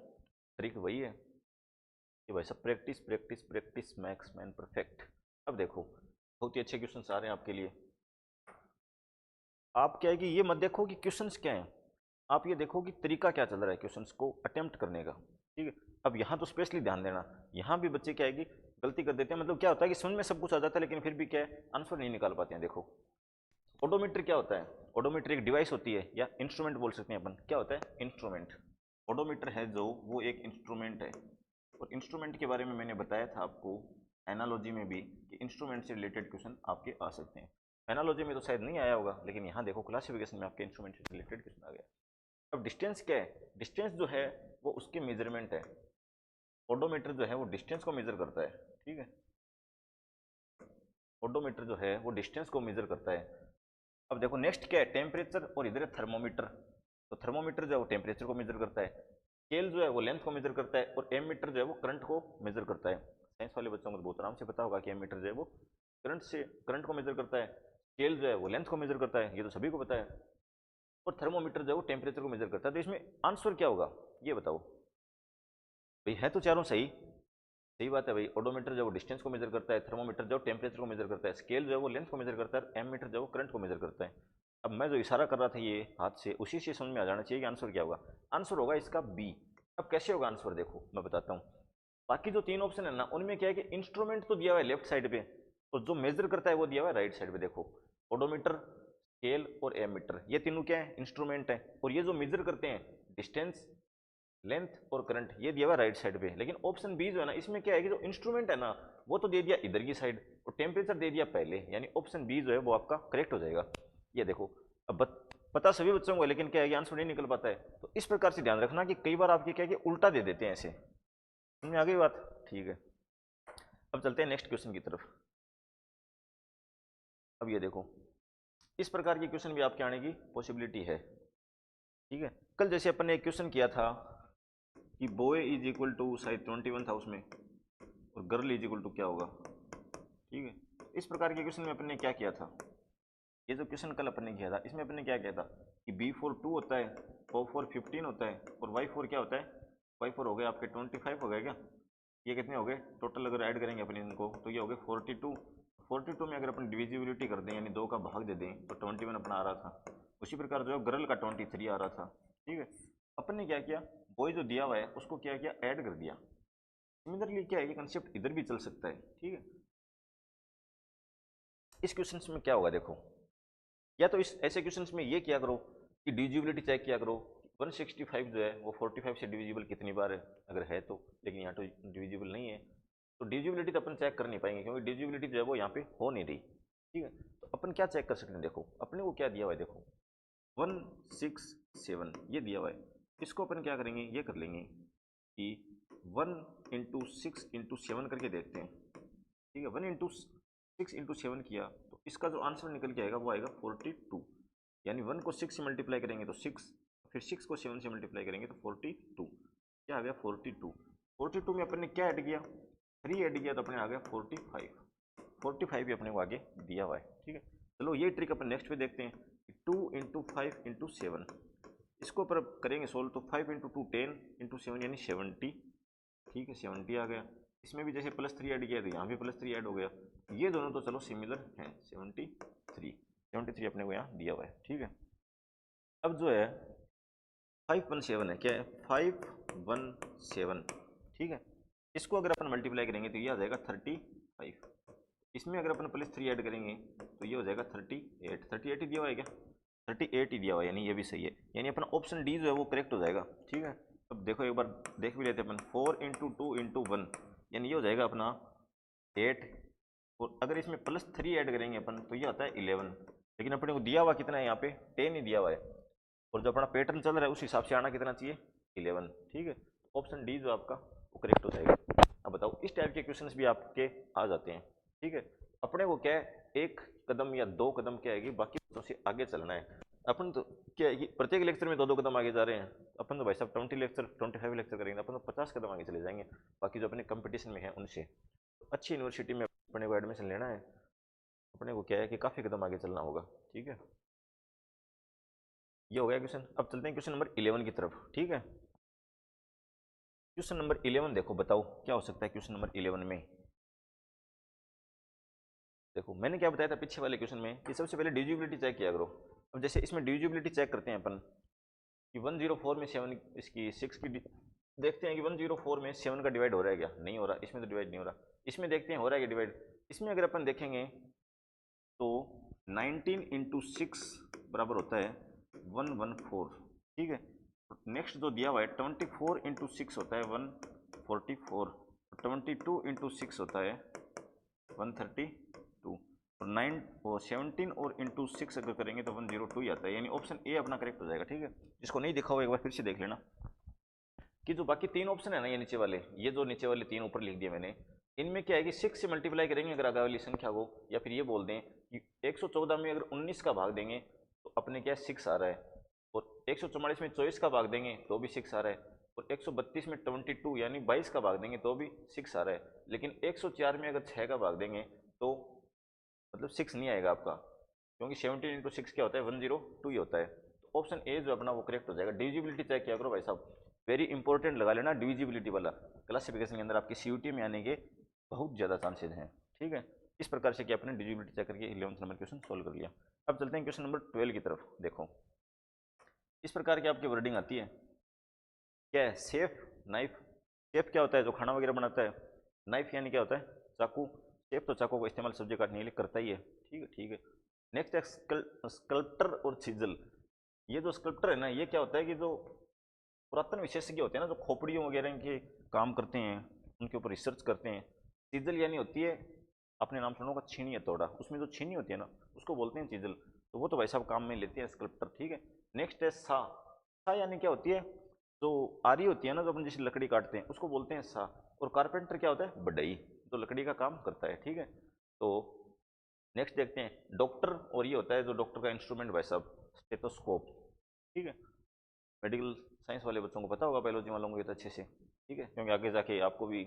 ट्रिक वही है कि भाई सब practice practice practice max man perfect. अब देखो बहुत ही अच्छे क्वेश्चन आ रहे हैं आपके लिए। आप क्या है कि ये मत देखो कि क्वेश्चंस क्या हैं, आप ये देखो कि तरीका क्या चल रहा है क्वेश्चंस को अटेम्प्ट करने का। ठीक है, अब यहाँ तो स्पेशली ध्यान देना, यहाँ भी बच्चे क्या है कि गलती कर देते हैं। मतलब क्या होता है कि समझ में सब कुछ आ जाता है, लेकिन फिर भी क्या है, आंसर नहीं निकाल पाते हैं। देखो ओडोमीटर क्या होता है? ओडोमीटर एक डिवाइस होती है, या इंस्ट्रूमेंट बोल सकते हैं अपन। क्या होता है? इंस्ट्रूमेंट। ओडोमीटर है जो, वो एक इंस्ट्रूमेंट है। और इंस्ट्रूमेंट के बारे में मैंने बताया था आपको एनालॉजी में भी, कि इंस्ट्रूमेंट से रिलेटेड क्वेश्चन आपके आ सकते हैं। एनालॉजी में तो शायद नहीं आया होगा, लेकिन यहाँ देखो क्लासिफिकेशन में आपके इंस्ट्रूमेंट से रिलेटेड क्वेश्चन आ गया। अब डिस्टेंस क्या है? डिस्टेंस जो है वो उसके मेजरमेंट है। ओडोमीटर जो है वो डिस्टेंस को मेजर करता है। ठीक है, ओडोमीटर जो है वो डिस्टेंस को मेजर करता है। अब देखो नेक्स्ट क्या है? टेम्परेचर, और इधर है थर्मोमीटर। तो थर्मोमीटर जो है वो टेम्परेचर को मेजर करता है, स्केल जो है वो लेंथ को मेजर करता है, और एम मीटर जो है वो करंट को मेजर करता है। साइंस वाले बच्चों को तो बहुत आराम से पता होगा कि एम मीटर जो है वो करंट को मेजर करता है, स्केल जो है वो लेंथ को मेजर करता है, ये तो सभी को पता है, और थर्मोमीटर जो है वो टेम्परेचर को मेजर करता है। तो इसमें आंसर क्या होगा ये बताओ भाई? है तो चारों सही, सही बात है भाई। ओडोमीटर जो है वो डिस्टेंस को मेजर करता है, थर्मोमीटर जो टेम्परेचर को मेजर करता है, स्केल जो है वो लेंथ को मेजर करता है, एम मीटर जो है वो करंट को मेजर करता है। अब मैं जो इशारा कर रहा था ये हाथ से, उसी से समझ में आ जाना चाहिए कि आंसर क्या होगा। आंसर होगा इसका बी। अब कैसे होगा आंसर, देखो मैं बताता हूँ। बाकी जो 3 ऑप्शन है ना, उनमें क्या है कि इंस्ट्रूमेंट तो दिया हुआ है लेफ्ट साइड पे, और जो मेजर करता है वो दिया हुआ है राइट साइड पे। देखो ओडोमीटर, स्केल और एम मीटर, ये तीनों क्या है? इंस्ट्रूमेंट है। और ये जो मेजर करते हैं डिस्टेंस, लेंथ और करंट, ये दिया हुआ राइट साइड पे। लेकिन ऑप्शन बी जो है ना, इसमें क्या है कि जो इंस्ट्रूमेंट है ना वो तो दे दिया इधर की साइड, और टेम्परेचर दे दिया पहले, यानी ऑप्शन बी जो है वो आपका करेक्ट हो जाएगा। ये देखो, अब पता सभी बच्चों को, लेकिन क्या है कि आंसर नहीं निकल पाता है। तो इस प्रकार से ध्यान रखना कि कई बार आपके क्या है कि उल्टा दे देते हैं ऐसे। समझ में आ गई बात? ठीक है, अब चलते हैं नेक्स्ट क्वेश्चन की तरफ। अब ये देखो, इस प्रकार के क्वेश्चन भी आपके आने की पॉसिबिलिटी है। ठीक है, कल जैसे अपन ने एक क्वेश्चन किया था कि बॉय इज इक्वल टू शायद 21 था उसमें, और गर्ल इज इक्वल टू क्या होगा। ठीक है, इस प्रकार के क्वेश्चन में अपन ने क्या किया था, ये जो क्वेश्चन कल अपन ने किया था, इसमें अपन ने क्या किया था कि B4 2 होता है, O4 15 होता है, और Y4 क्या होता है? Y4 हो गए आपके 25 हो गए क्या? ये कितने हो गए टोटल? अगर ऐड करेंगे अपन इनको तो ये हो गए 42। 42 में अगर अपन डिविजिबिलिटी कर दें, यानी 2 का भाग दे दें, तो 21 अपना आ रहा था। उसी प्रकार जो गर्ल का 23 आ रहा था। ठीक है, अपन ने क्या किया, बॉय जो दिया हुआ है उसको क्या किया? ऐड कर दिया। सिमिलरली क्या है, ये कंसेप्ट इधर भी चल सकता है। ठीक है, इस क्वेश्चन में क्या होगा देखो, या तो इस ऐसे क्वेश्चंस में ये किया करो कि डिविजिबिलिटी चेक किया करो, 165 जो है वो 45 से डिविजिबल कितनी बार है, अगर है तो। लेकिन यहाँ तो डिविजिबल नहीं है, तो डिविजिबिलिटी तो अपन चेक कर नहीं पाएंगे क्योंकि डिविजिबिलिटी जो है वो यहाँ पे हो नहीं रही, ठीक है। तो अपन क्या चेक कर सकते हैं, देखो अपने को क्या दिया हुआ है, देखो 167 ये दिया हुआ है। इसको अपन क्या करेंगे, ये कर लेंगे कि 1 इंटू 6 इंटू 7 करके देखते हैं, ठीक है। 1 इंटू 6 इंटू 7 किया तो इसका जो आंसर निकल के आएगा वो आएगा 42, यानी 1 को 6 से मल्टीप्लाई करेंगे तो 6, फिर 6 को 7 से मल्टीप्लाई करेंगे तो 42, क्या आ गया 42। 42 में अपन ने क्या ऐड किया, 3 ऐड किया तो अपने आ गया 45 भी अपने को आगे दिया हुआ है, ठीक है। चलो ये ट्रिक अपन नेक्स्ट पे देखते हैं, 2 इंटू 5 इंटू 7, इसको पर करेंगे सोल्व तो 5 इंटू 2 10 इंटू 7 यानी 70, ठीक है 70 आ गया। इसमें भी जैसे +3 ऐड किया तो यहाँ भी +3 ऐड हो गया, ये दोनों तो चलो सिमिलर हैं, 73 अपने को यहाँ दिया हुआ है, ठीक है। अब जो है 517 है, क्या है 517, ठीक है। इसको अगर अपन मल्टीप्लाई करेंगे तो ये आ जाएगा 35, इसमें अगर अपन +3 ऐड करेंगे तो ये हो जाएगा 38 ही दिया हुआ है क्या, 38 ही दिया हुआ है, यानी ये भी सही है, यानी अपना ऑप्शन डी जो है वो करेक्ट हो जाएगा, ठीक है। अब देखो एक बार देख भी लेते हैं अपन, 4 इंटू 2 इंटू 1 यानी ये हो जाएगा अपना 8, और अगर इसमें +3 ऐड करेंगे अपन तो ये आता है 11, लेकिन अपने को दिया हुआ कितना है यहाँ पे 10 ही दिया हुआ है, और जो अपना पैटर्न चल रहा है उस हिसाब से आना कितना चाहिए 11, ठीक है। ऑप्शन डी जो आपका वो करेक्ट हो जाएगा। अब बताओ इस टाइप के क्वेश्चंस भी आपके आ जाते हैं, ठीक है। अपने को क्या है एक कदम या 2 कदम क्या है कि बाकी बच्चों से आगे चलना है। अपन तो क्या है कि प्रत्येक लेक्चर में 2-2 कदम आगे जा रहे हैं, अपन तो भाई साहब 25 लेक्चर करेंगे, अपन तो 50 कदम आगे चले जाएंगे बाकी जो अपने कंपटीशन में है उनसे। तो अच्छी यूनिवर्सिटी में अपने को एडमिशन लेना है, अपने को क्या है कि काफ़ी कदम आगे चलना होगा, ठीक है। ये हो गया क्वेश्चन। अब चलते हैं क्वेश्चन नंबर 11 की तरफ, ठीक है। क्वेश्चन नंबर 11 देखो, बताओ क्या हो सकता है क्वेश्चन नंबर 11 में। देखो मैंने क्या बताया था पीछे वाले क्वेश्चन में कि सबसे पहले डिविजिबिलिटी चेक किया करो। अब जैसे इसमें डिविजिबिलिटी चेक करते हैं अपन कि 104 में 7 इसकी 6 की देखते हैं कि 104 में 7 का डिवाइड हो रहा है क्या, नहीं हो रहा, इसमें तो डिवाइड नहीं हो रहा। इसमें देखते हैं हो रहा है क्या डिवाइड, इसमें अगर अपन देखेंगे तो 19 इंटू 6 बराबर होता है 114, ठीक है। नेक्स्ट जो दिया हुआ है 24 इंटू 6 होता है 144, 22 इंटू 6 होता है 132, और 9 और 17 और इंटू 6 अगर करेंगे तो 102 ही आता है, यानी ऑप्शन ए अपना करेक्ट हो जाएगा, ठीक है। जिसको नहीं दिखा हुआ एक बार फिर से देख लेना कि जो बाकी 3 ऑप्शन है ना, ये नीचे वाले, ये जो नीचे वाले 3 ऊपर लिख दिए मैंने, इनमें क्या है कि 6 से मल्टीप्लाई करेंगे अगर आगे वाली संख्या को, या फिर ये बोल दें कि 114 में अगर 19 का भाग देंगे तो अपने क्या 6 आ रहा है, और 144 में 24 का भाग देंगे तो भी 6 आ रहा है, और 132 में 22 यानी 22 का भाग देंगे तो भी 6 आ रहा है, लेकिन 104 में अगर 6 का भाग देंगे तो मतलब 6 नहीं आएगा आपका, क्योंकि 17 इंटू 6 क्या होता है 102 ही होता है। तो ऑप्शन ए जो अपना वो करेक्ट हो जाएगा। डिविजिबिलिटी चेक किया करो भाई साहब, वेरी इंपॉर्टेंट लगा लेना डिविजिबिलिटी वाला, क्लासिफिकेशन के अंदर आपकी सीयूटी में आने के बहुत ज़्यादा चांसेज हैं, ठीक है। इस प्रकार से क्या अपने डिविजिबिलिटी चेक करके 11th नंबर क्वेश्चन सोल्व कर लिया। अब चलते हैं क्वेश्चन नंबर 12 की तरफ। देखो इस प्रकार की आपकी वर्डिंग आती है, क्या है सेफ नाइफ, सेफ क्या होता है जो खाना वगैरह बनाता है, नाइफ यानी क्या होता है चाकू, सेफ तो चाकू का इस्तेमाल सब्जी काटने के लिए करता ही है, ठीक है ठीक है। नेक्स्ट है स्कल्प्टर और चिजल। ये जो स्कल्प्टर है ना, ये क्या होता है कि जो पुरातन विशेषज्ञ होते हैं ना, जो खोपड़ियों वगैरह के काम करते हैं, उनके ऊपर रिसर्च करते हैं। चिजल यानी होती है, अपने नाम सुना होगा छीनी हथौड़ा, उसमें जो छीनी होती है ना उसको बोलते हैं चिजल, तो वो तो भाई साहब काम में लेते हैं स्कल्प्टर, ठीक है। नेक्स्ट है सा, सा यानी क्या होती है, जो आरी होती है ना जो अपन जैसे लकड़ी काटते हैं उसको बोलते हैं सा, और कारपेंटर क्या होता है बढ़ई, जो लकड़ी का काम करता है, ठीक है। तो नेक्स्ट देखते हैं डॉक्टर, और ये होता है जो डॉक्टर का इंस्ट्रूमेंट भाई साहब स्टेथोस्कोप, ठीक है। मेडिकल साइंस वाले बच्चों को पता होगा, बायोलॉजी वालों को ये तो अच्छे से, ठीक है, क्योंकि आगे जाके आपको भी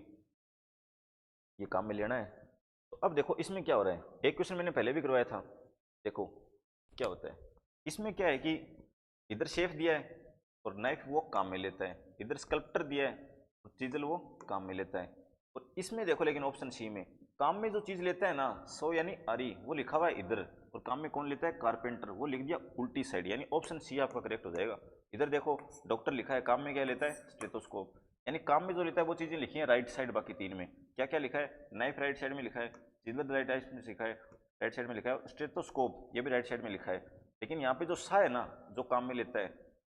ये काम में लेना है। तो अब देखो इसमें क्या हो रहा है, एक क्वेश्चन मैंने पहले भी करवाया था, देखो क्या होता है इसमें, क्या है कि इधर शेफ दिया है और नाइफ वो काम में लेता है, इधर स्कल्प्टर दिया है और चिजल वो काम में लेता है, और इसमें देखो लेकिन ऑप्शन सी में काम में जो चीज लेता है ना, सो यानी आरी वो लिखा हुआ है इधर, और काम में कौन लेता है कारपेंटर, वो लिख दिया उल्टी साइड, यानी ऑप्शन सी आपका करेक्ट हो जाएगा। इधर देखो डॉक्टर लिखा है, काम में क्या लेता है स्टेथोस्कोप, यानी काम में जो लेता है वो चीजें लिखी है राइट साइड, बाकी 3 में क्या क्या लिखा है, नाइफ राइट साइड में लिखा है, चिजल राइट साइड में लिखा है, राइट साइड में लिखा है, स्टेथोस्कोप ये भी राइट साइड में लिखा है, लेकिन यहाँ पे जो सा है ना जो काम में लेता है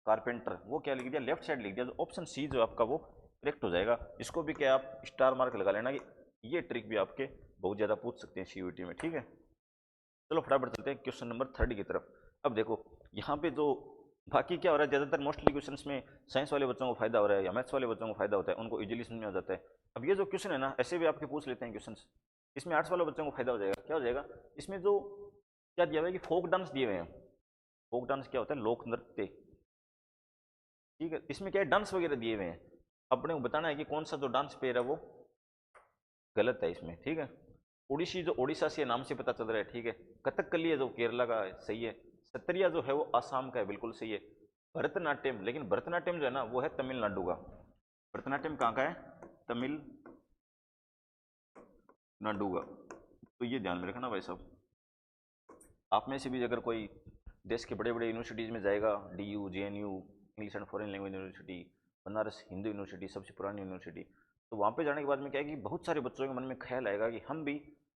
कारपेंटर, वो क्या लिख दिया लेफ्ट साइड लिख दिया, तो ऑप्शन सी जो आपका वो करेक्ट हो जाएगा। इसको भी क्या आप स्टार मार्क लगा लेना कि ये ट्रिक भी आपके बहुत ज़्यादा पूछ सकते हैं CUET में, ठीक है। चलो फटाफट चलते हैं क्वेश्चन नंबर 3 की तरफ। अब देखो यहाँ पे जो बाकी क्या हो रहा है, ज़्यादातर मोस्टली क्वेश्चंस में साइंस वाले बच्चों को फायदा हो रहा है या मैथ्स वाले बच्चों को फायदा होता है, उनको इजीली समझ में आ जाता है। अब ये जो क्वेश्चन है ना, ऐसे भी आपके पूछ लेते हैं क्वेश्चंस, इसमें आर्ट्स वाले बच्चों को फायदा हो जाएगा। क्या हो जाएगा, इसमें जो क्या दिया हुआ है कि फोक डांस दिए हुए हैं। फोक डांस क्या होता है, लोक नृत्य, ठीक है। इसमें क्या है, डांस वगैरह दिए हुए हैं, अपने को बताना है कि कौन सा जो डांस पेयर है वो गलत है इसमें, ठीक है। ओडिसी जो ओडिशा से नाम से पता चल रहा है, ठीक है। कथकली है जो केरला का है, सही है। सत्रिया जो है वो आसाम का है, बिल्कुल सही है। भरतनाट्यम, लेकिन भरतनाट्यम जो है ना वो है तमिलनाडु का। भरतनाट्यम कहाँ का है, तमिलनाडु का। तो ये ध्यान में रखना भाई साहब। आप में से भी अगर कोई देश के बड़े बड़े यूनिवर्सिटीज़ में जाएगा, DU, JNU, English and foreign language university, Banaras Hindu university, सबसे पुरानी यूनिवर्सिटी, तो वहाँ पे जाने के बाद में क्या है कि बहुत सारे बच्चों के मन में ख्याल आएगा कि हम भी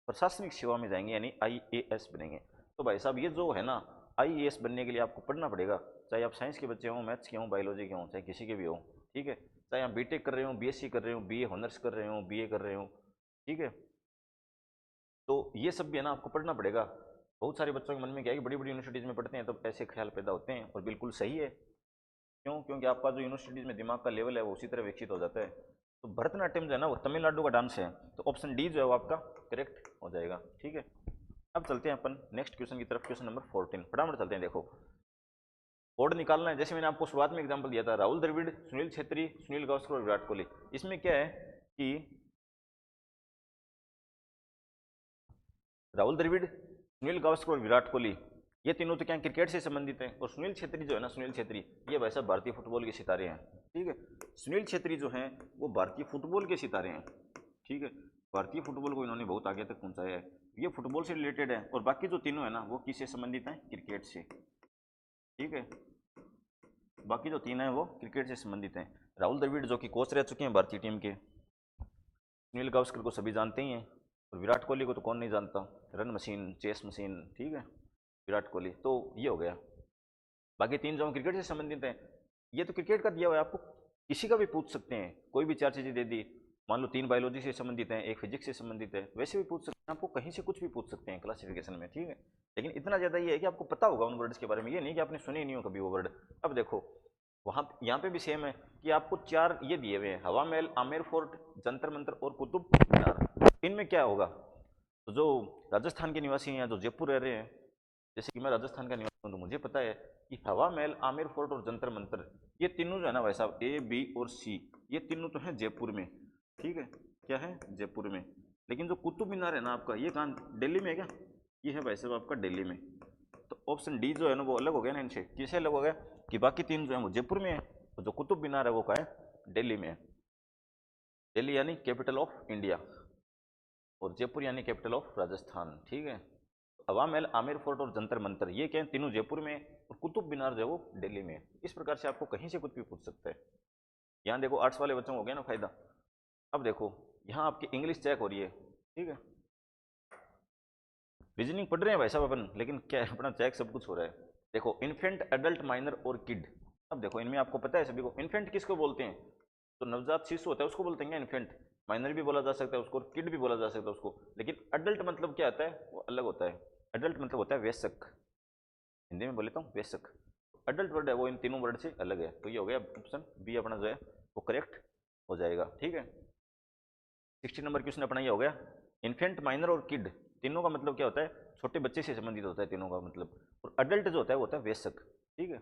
प्रशासनिक सेवा में जाएंगे, यानी IAS बनेंगे। तो भाई साहब ये जो है ना, IAS बनने के लिए आपको पढ़ना पड़ेगा, चाहे आप साइंस के बच्चे हों, मैथ्स के हों, बायोलॉजी के हों, चाहे किसी के भी हों, ठीक है। चाहे आप BTech कर रहे हो, BSc कर रहे हो, BA ऑनर्स कर रहे हो, BA कर रहे हो, ठीक है। तो ये सब भी है ना आपको पढ़ना पड़ेगा। बहुत सारे बच्चों के मन में क्या है कि बड़ी बड़ी यूनिवर्सिटीज़ में पढ़ते हैं तो ऐसे ख्याल पैदा होते हैं, और बिल्कुल सही है। क्यों, क्योंकि आपका जो यूनिवर्सिटीज़ में दिमाग का लेवल है वो उसी तरह विकसित हो जाता है। तो भरतनाट्यम जो है ना वो तमिलनाडु का डांस है, तो ऑप्शन डी जो है वो आपका करेक्ट हो जाएगा, ठीक है। अब चलते हैं अपन नेक्स्ट क्वेश्चन की तरफ, क्वेश्चन नंबर 14, फटाफट चलते हैं। देखो कोड निकालना है, जैसे मैंने आपको शुरुआत में एग्जाम्पल दिया था, राहुल द्रविड़, सुनील छेत्री, सुनील गावस्कर और विराट कोहली। इसमें क्या है कि राहुल द्रविड़, सुनील गावस्कर और विराट कोहली, ये तीनों तो क्या क्रिकेट से संबंधित हैं। और सुनील छेत्री जो है ना, सुनील छेत्री ये वैसा भारतीय फुटबॉल के सितारे हैं, ठीक है। सुनील छेत्री जो हैं वो भारतीय फुटबॉल के सितारे हैं, ठीक है। भारतीय फुटबॉल को इन्होंने बहुत आगे तक पहुंचाया है, ये फुटबॉल से रिलेटेड है। और बाकी जो तीनों है ना वो किससे संबंधित हैं, क्रिकेट से, ठीक है। बाकी जो तीन हैं वो क्रिकेट से संबंधित हैं। राहुल द्रविड़ जो कि कोच रह चुके हैं भारतीय टीम के, सुनील गावस्कर को सभी जानते ही हैं, और विराट कोहली को तो कौन नहीं जानता, रन मशीन, चेस मशीन, ठीक है, विराट कोहली। तो ये हो गया। बाकी तीन जो क्रिकेट से संबंधित हैं, ये तो क्रिकेट का दिया हुआ है, आपको किसी का भी पूछ सकते हैं, कोई भी चार चीज़ें दे दी, मान लो तीन बायोलॉजी से संबंधित हैं, एक फिजिक्स से संबंधित है, वैसे भी पूछ सकते हैं, आपको कहीं से कुछ भी पूछ सकते हैं क्लासिफिकेशन में, ठीक है। लेकिन इतना ज़्यादा ये है कि आपको पता होगा उन वर्ड्स के बारे में, ये नहीं कि आपने सुने नहीं हो कभी वो वर्ड। अब देखो वहाँ यहाँ पे भी सेम है कि आपको चार ये दिए हुए हैं, हवा महल, आमेर फोर्ट, जंतर मंतर और कुतुब मीनार। इनमें क्या होगा, तो जो राजस्थान के निवासी हैं या जो जयपुर रह रहे हैं, जैसे कि मैं राजस्थान का निवासी हूँ तो मुझे पता है कि हवा महल, आमेर फोर्ट और जंतर मंतर, ये तीनों जो है ना भाई साहब, A, B और C, ये तीनों तो हैं जयपुर में, ठीक है। क्या है, जयपुर में। लेकिन जो कुतुब मीनार है ना आपका, ये कहाँ, दिल्ली में है क्या, ये है भाई साहब आपका दिल्ली में। तो ऑप्शन डी जो है ना वो अलग हो गया ना इनसे, किसे अलग हो गया कि बाकी तीन जो है वो जयपुर में है, और जो कुतुब मीनार है वो कहाँ है, दिल्ली में है। दिल्ली यानी कैपिटल ऑफ इंडिया, और जयपुर यानी कैपिटल ऑफ राजस्थान, ठीक है। हवा महल, आमेर फोर्ट और जंतर मंतर, ये क्या है, तीनों जयपुर में, और कुतुब मीनार जो है वो दिल्ली में। इस प्रकार से आपको कहीं से कुछ भी पूछ सकता है। यहाँ देखो आर्ट्स वाले बच्चों को हो गया ना फायदा। अब देखो यहाँ आपकी इंग्लिश चेक हो रही है, ठीक है। रीजनिंग पढ़ रहे हैं भाई साहब अपन, लेकिन क्या है, अपना चेक सब कुछ हो रहा है। देखो इन्फेंट, एडल्ट, माइनर और किड। अब देखो इनमें आपको पता है सभी को, इन्फेंट किसको बोलते हैं, तो नवजात शिशु होता है उसको बोलते हैं इन्फेंट। माइनर भी बोला जा सकता है उसको, और किड भी बोला जा सकता है उसको। लेकिन अडल्ट मतलब क्या आता है, वो अलग होता है। अडल्ट मतलब होता है वयस्क, हिंदी में बोले तो वयस्क। अडल्ट वर्ड है वो इन तीनों वर्ड से अलग है। तो ये हो गया ऑप्शन बी अपना जो है वो करेक्ट हो जाएगा, ठीक है। 60 नंबर क्वेश्चन अपना ये हो गया। इन्फेंट, माइनर और किड तीनों का मतलब क्या होता है, छोटे बच्चे से संबंधित होता है तीनों का मतलब। और अडल्ट जो होता है वो होता है वयस्क, ठीक है।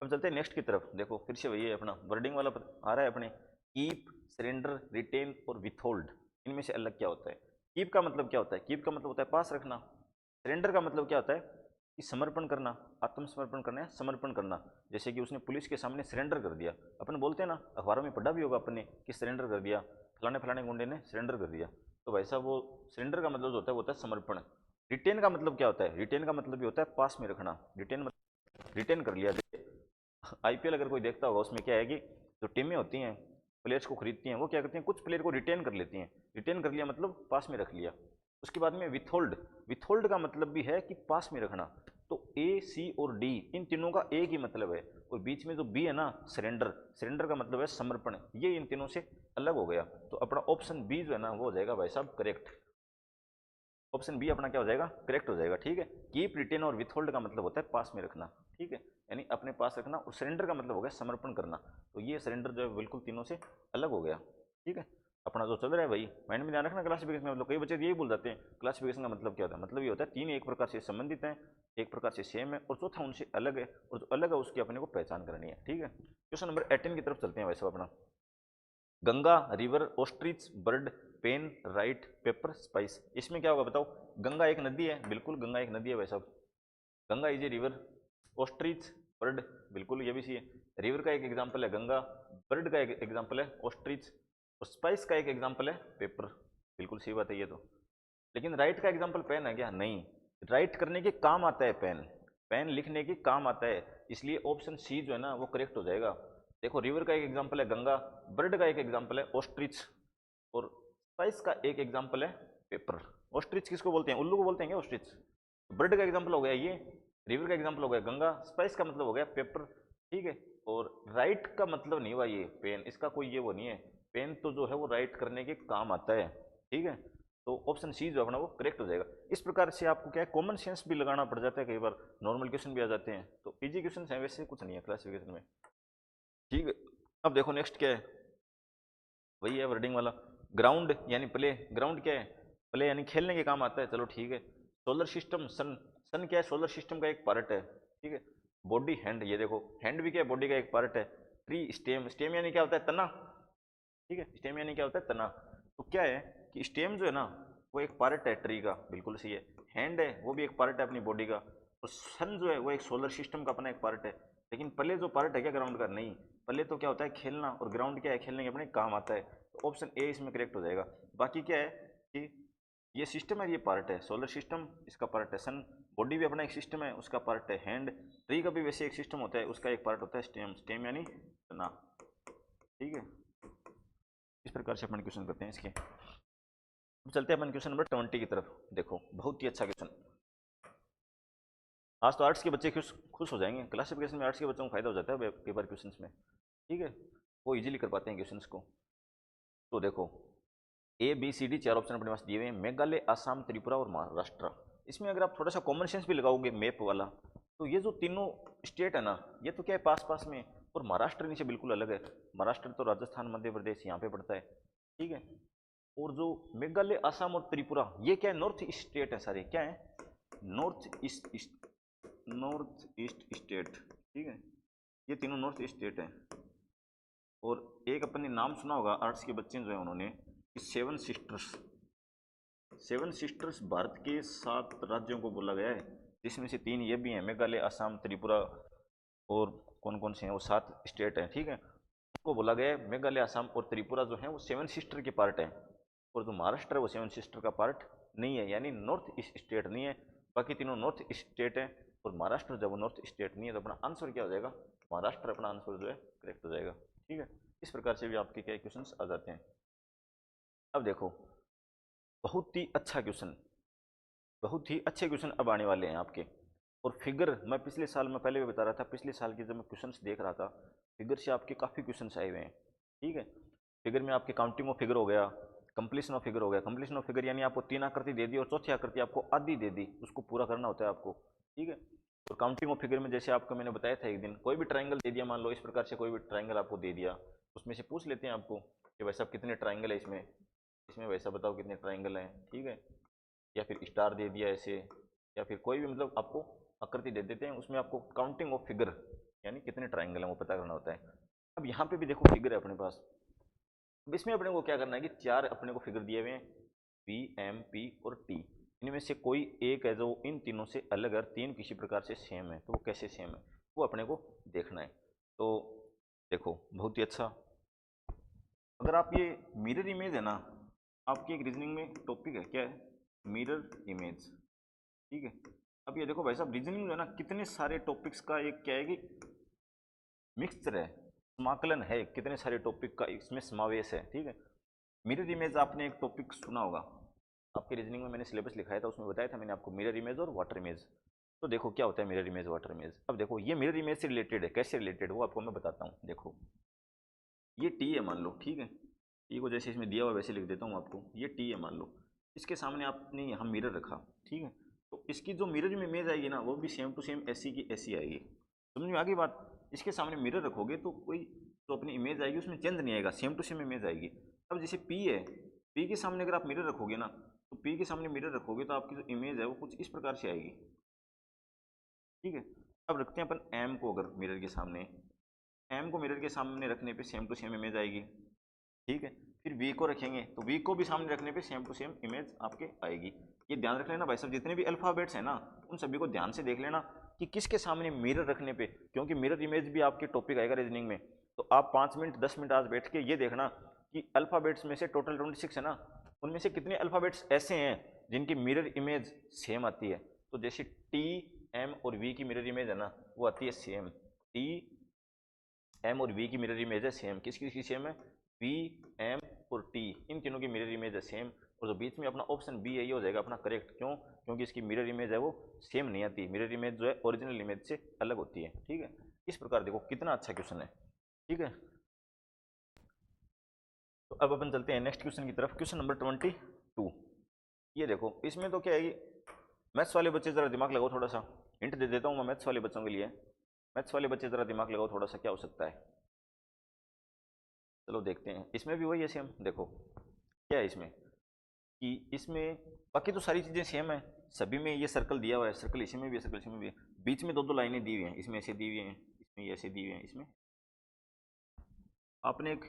अब चलते हैं नेक्स्ट की तरफ। देखो फिर से वही है अपना वर्डिंग वाला आ रहा है अपने, कीप, सरेंडर, रिटेन और विथहोल्ड। इनमें से अलग क्या होता है। कीप का मतलब क्या होता है, कीप का मतलब होता है पास रखना। सरेंडर का मतलब क्या होता है कि समर्पण करना, आत्मसमर्पण करना है, समर्पण करना। जैसे कि उसने पुलिस के सामने सरेंडर कर दिया, अपन बोलते हैं ना, अखबारों में पढ़ा भी होगा अपने कि सरेंडर कर दिया, फलाने फलाने गुंडे ने सरेंडर कर दिया। तो वैसा वो सरेंडर का मतलब जो होता है वो होता है समर्पण। रिटेन का मतलब क्या होता है, रिटेन का मतलब भी होता है पास में रखना। रिटेन मतलब रिटेन कर लिया। IPL अगर कोई देखता होगा उसमें क्या है कि जो टीमें होती हैं प्लेयर्स को खरीदती हैं, वो क्या करती हैं, कुछ प्लेयर को रिटेन कर लेती हैं। रिटेन कर लिया मतलब पास में रख लिया। उसके बाद में विथहोल्ड, विथहोल्ड का मतलब भी है कि पास में रखना। तो ए सी और डी इन तीनों का एक ही मतलब है, और बीच में जो बी है ना सरेंडर, सरेंडर का मतलब है समर्पण, ये इन तीनों से अलग हो गया। तो अपना ऑप्शन बी जो है ना वो हो जाएगा भाई साहब करेक्ट। ऑप्शन बी अपना क्या हो जाएगा, करेक्ट हो जाएगा। ठीक है, कीप, रिटेन और विथहोल्ड का मतलब होता है पास में रखना। ठीक है, यानी अपने पास रखना, और सरेंडर का मतलब हो गया समर्पण करना। तो ये सरेंडर जो है बिल्कुल तीनों से अलग हो गया। ठीक है, अपना जो चल रहा है भाई माइंड में ध्यान रखना क्लासिफिकेशन का मतलब। कई बच्चे यही भूल जाते हैं क्लासिफिकेशन का मतलब क्या होता है। मतलब ये होता है तीन एक प्रकार से संबंधित हैं, एक प्रकार से सेम है, और चौथा उनसे अलग है, और जो अलग है उसकी अपने को पहचान करनी है। ठीक है, क्वेश्चन नंबर 18 की तरफ चलते हैं वैसे अपना। Ganga, river, ostrich, bird, pen, write, paper, spice. इसमें क्या होगा बताओ। गंगा एक नदी है, बिल्कुल गंगा एक नदी है वैसा। Ganga is a river. Ostrich, bird, बिल्कुल ये भी सही है। रिवर का एक एग्जांपल है गंगा, बर्ड का एक एग्जांपल है ऑस्ट्रिच, और स्पाइस का एक एग्जांपल है पेपर। बिल्कुल सही बात है ये तो। लेकिन राइट का एग्जांपल पेन है क्या, नहीं। राइट करने के काम आता है पेन, पेन लिखने के काम आता है, इसलिए ऑप्शन सी जो है ना वो करेक्ट हो जाएगा। देखो रिवर का एक एग्जांपल है गंगा, बर्ड का एक एग्जांपल है ऑस्ट्रिच, और स्पाइस का एक एग्जांपल है पेपर। ऑस्ट्रिच किसको बोलते हैं, उल्लू को बोलते हैं क्या ऑस्ट्रिच। बर्ड का एग्जांपल हो गया ये, रिवर का एग्जांपल हो गया गंगा, स्पाइस का मतलब हो गया पेपर। ठीक है, और राइट का मतलब नहीं हुआ ये पेन, इसका कोई ये वो नहीं है। पेन तो जो है वो राइट करने के काम आता है। ठीक है, तो ऑप्शन सी जो अपना वो करेक्ट हो जाएगा। इस प्रकार से आपको क्या है कॉमन सेंस भी लगाना पड़ जाता है, कई बार नॉर्मल क्वेश्चन भी आ जाते हैं। तो इजी क्वेश्चन है, वैसे कुछ नहीं है क्लासिफिकेशन में। ठीक है, अब देखो नेक्स्ट क्या है, वही है वर्डिंग वाला। ग्राउंड यानी प्ले, ग्राउंड क्या है, प्ले यानी खेलने के काम आता है। चलो ठीक है। सोलर सिस्टम, सन, सन क्या है, सोलर सिस्टम का एक पार्ट है। ठीक है, बॉडी, हैंड, ये देखो हैंड भी क्या है, बॉडी का एक पार्ट है। ट्री, स्टेम, स्टेम यानी क्या होता है, तना। ठीक है, स्टेम यानी क्या होता है, तना। तो क्या है कि स्टेम जो है ना वो एक पार्ट है ट्री का, बिल्कुल सही है। हैंड है वो भी एक पार्ट है अपनी बॉडी का, और सन जो है वो एक सोलर सिस्टम का अपना एक पार्ट है। लेकिन पहले जो पार्ट है क्या ग्राउंड का, नहीं। पहले तो क्या होता है खेलना, और ग्राउंड क्या है, खेलने के अपने काम आता है। तो ऑप्शन ए इसमें करेक्ट हो जाएगा। बाकी क्या है कि ये सिस्टम है, ये पार्ट है सोलर सिस्टम, इसका पार्ट है सन। बॉडी भी अपना एक सिस्टम है, उसका पार्ट है हैंड। ट्री का भी वैसे एक सिस्टम होता है, उसका एक पार्ट होता है स्टेम, स्टेम यानी तना। ठीक है, इस प्रकार से अपन क्वेश्चन करते हैं इसके। अब चलते हैं अपन क्वेश्चन नंबर 20 की तरफ। देखो बहुत ही अच्छा क्वेश्चन। आज तो आर्ट्स के बच्चे खुश खुश हो जाएंगे, क्लासिफिकेशन में आर्ट्स के बच्चों को फायदा हो जाता है कई बार क्वेश्चंस में। ठीक है, वो इजीली कर पाते हैं क्वेश्चंस को। तो देखो ए बी सी डी चार ऑप्शन अपने पास दिए हुए हैं, मेघालय, असम, त्रिपुरा और महाराष्ट्र। इसमें अगर आप थोड़ा सा कॉमन सेंस भी लगाओगे मैप वाला, तो ये जो तीनों स्टेट है ना ये तो क्या है पास पास में, और महाराष्ट्र नीचे बिल्कुल अलग है। महाराष्ट्र तो राजस्थान मध्य प्रदेश यहाँ पे पड़ता है। ठीक है, और जो मेघालय, असम और त्रिपुरा ये क्या है, नॉर्थ ईस्ट स्टेट है सारे, क्या है, नॉर्थ ईस्ट स्टेट। ठीक है, ये तीनों नॉर्थ ईस्ट स्टेट हैं। और एक अपन ने नाम सुना होगा आर्ट्स के बच्चे जो है उन्होंने, कि seven sisters. Seven sisters Bharat के 7 राज्यों को बोला गया है, जिसमें से 3 ये भी हैं, मेघालय, असम, त्रिपुरा, और कौन कौन से हैं वो 7 स्टेट हैं। ठीक है, उसको बोला गया है मेघालय, असम और त्रिपुरा जो है वो सेवन सिस्टर के पार्ट है, और जो महाराष्ट्र है वो सेवन सिस्टर का पार्ट नहीं है, यानी नॉर्थ ईस्ट स्टेट नहीं है। बाकी तीनों नॉर्थ ईस्ट स्टेट है, और महाराष्ट्र जब वो नॉर्थ स्टेट नहीं है तो अपना आंसर क्या हो जाएगा, महाराष्ट्र अपना आंसर जो है करेक्ट हो जाएगा। ठीक है, इस प्रकार से भी आपके क्या क्वेश्चन आ जाते हैं। अब देखो बहुत ही अच्छा क्वेश्चन, बहुत ही अच्छे क्वेश्चन अब आने वाले हैं आपके। और फिगर मैं पिछले साल में पहले भी बता रहा था, पिछले साल के जब मैं क्वेश्चंस देख रहा था, फिगर से आपके काफ़ी क्वेश्चंस आए हुए हैं। ठीक है, फिगर में आपके काउंटिंग ऑफ फिगर हो गया, कंप्लीशन ऑफ फिगर हो गया। कंप्लीशन ऑफ फिगर यानी आपको 3 आकृति दे दी और चौथी आकृति आपको आधी दे दी, उसको पूरा करना होता है आपको। ठीक है, और काउंटिंग ऑफ फिगर में जैसे आपको मैंने बताया था एक दिन, कोई भी ट्राइंगल दे दिया, मान लो इस प्रकार से कोई भी ट्राइंगल आपको दे दिया, उसमें से पूछ लेते हैं आपको कि भाई साहब कितने ट्राइंगल है इसमें, इसमें वैसा बताओ कितने ट्राइंगल हैं। ठीक है, या फिर स्टार दे दिया ऐसे, या फिर कोई भी मतलब आपको आकृति दे देते हैं, उसमें आपको काउंटिंग ऑफ फिगर यानी कितने ट्राइंगल हैं वो पता करना होता है। अब यहाँ पे भी देखो फिगर है अपने पास। अब इसमें अपने को क्या करना है कि 4 अपने को फिगर दिए हुए हैं, पी, एम, पी और टी। इनमें से कोई एक है जो इन तीनों से अलग है, 3 किसी प्रकार से सेम है, तो वो कैसे सेम है वो अपने को देखना है। तो देखो बहुत ही अच्छा, अगर आप ये मिरर इमेज है ना, आपकी एक रीजनिंग में टॉपिक है, क्या है, मिरर इमेज। ठीक है, अब ये देखो भाई साहब रीजनिंग जो है ना कितने सारे टॉपिक्स का एक क्या है कि मिक्सचर है, समाकलन है, कितने सारे टॉपिक का इसमें समावेश है। ठीक है, मिरर इमेज आपने एक टॉपिक सुना होगा, आपके रीजनिंग में मैंने सिलेबस लिखाया था, उसमें बताया था मैंने आपको मिरर इमेज और वाटर इमेज। तो देखो क्या होता है मिरर इमेज वाटर इमेज। अब देखो ये मिरर इमेज से रिलेटेड है, कैसे रिलेटेड वो आपको मैं बताता हूँ। देखो ये टी है मान लो, ठीक है, टी को जैसे इसमें दिया हुआ वैसे लिख देता हूँ आपको। ये टी है मान लो, इसके सामने आपने यहाँ मिरर रखा, ठीक है, तो इसकी जो मिरर में इमेज आएगी ना वो भी सेम टू सेम ऐसी की ऐसी आएगी। समझ में आ गई बात। इसके सामने मिरर रखोगे तो कोई तो अपनी इमेज आएगी उसमें चेंज नहीं आएगा, सेम टू सेम इमेज आएगी। अब जैसे पी है, पी के सामने अगर आप मिरर रखोगे ना, तो पी के सामने मिरर रखोगे तो आपकी जो इमेज है वो कुछ इस प्रकार से आएगी, ठीक है। अब रखते हैं अपन एम को, अगर मिरर के सामने, एम को मिरर के सामने रखने पे सेम टू सेम इमेज आएगी, ठीक है। फिर वी को रखेंगे तो वी को भी सामने रखने पे सेम टू सेम इमेज आपके आएगी। ये ध्यान रख लेना भाई साहब, जितने भी अल्फाबेट्स हैं ना उन सभी को ध्यान से देख लेना कि किसके सामने मिरर रखने पे, क्योंकि मिरर इमेज भी आपके टॉपिक आएगा रीजनिंग में। तो आप 5 मिनट 10 मिनट आज बैठ के ये देखना कि अल्फाबेट्स में से टोटल 26 है ना, उनमें से कितने अल्फाबेट्स ऐसे हैं जिनकी मिरर इमेज सेम आती है। तो जैसे टी एम और वी की मिरर इमेज है ना वो आती है सेम, टी एम और वी की मिरर इमेज है सेम। किसकी किसकी सेम है, वी एम और टी, इन तीनों की मिरर इमेज है सेम। और जो बीच में अपना ऑप्शन बी है ये हो जाएगा अपना करेक्ट। क्यों, क्योंकि इसकी मिरर इमेज है वो सेम नहीं आती, मिरर इमेज जो है ओरिजिनल इमेज से अलग होती है, ठीक है। इस प्रकार देखो कितना अच्छा क्वेश्चन है, ठीक है। तो अब अपन चलते हैं नेक्स्ट क्वेश्चन की तरफ, क्वेश्चन नंबर 22। ये देखो इसमें तो क्या है, मैथ्स वाले बच्चे जरा दिमाग लगाओ थोड़ा सा, हिंट दे देता हूँ मैं मैथ्स वाले बच्चों के लिए। मैथ्स वाले बच्चे जरा दिमाग लगाओ थोड़ा सा, क्या हो सकता है। चलो देखते हैं, इसमें भी वही है सेम। देखो क्या है इसमें कि इसमें बाकी तो सारी चीज़ें सेम है, सभी में ये सर्कल दिया हुआ है, सर्कल इसी में भी है, सर्कल इसी में भी है, बीच में दो दो लाइनें दी हुई हैं, इसमें ऐसे दी हुई हैं, इसमें ये ऐसे दी हुई हैं। इसमें आपने एक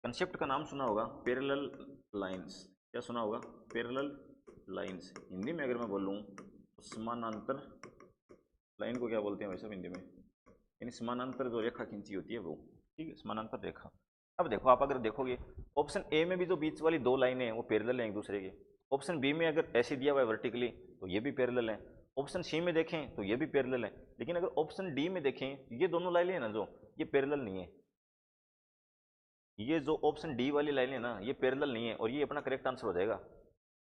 कंसेप्ट का नाम सुना होगा, पैरेलल लाइंस। क्या सुना होगा, पैरेलल लाइंस। हिंदी में अगर मैं बोलूँ तो समानांतर लाइन को क्या बोलते हैं वैसे हिंदी में, यानी समानांतर जो रेखा खींची होती है वो, ठीक है, समानांतर रेखा। अब देखो आप अगर देखोगे ऑप्शन ए में भी जो बीच वाली दो लाइनें हैं वो पैरेलल हैं एक दूसरे के। ऑप्शन बी में अगर ऐसे दिया हुआ है वर्टिकली तो ये भी पैरेलल है। ऑप्शन सी में देखें तो ये भी पैरेलल है। लेकिन अगर ऑप्शन डी में देखें ये दोनों लाइनें हैं ना जो, ये पैरेलल नहीं है। ये जो ऑप्शन डी वाली लाइन है ना ये पैरेलल नहीं है और ये अपना करेक्ट आंसर हो जाएगा।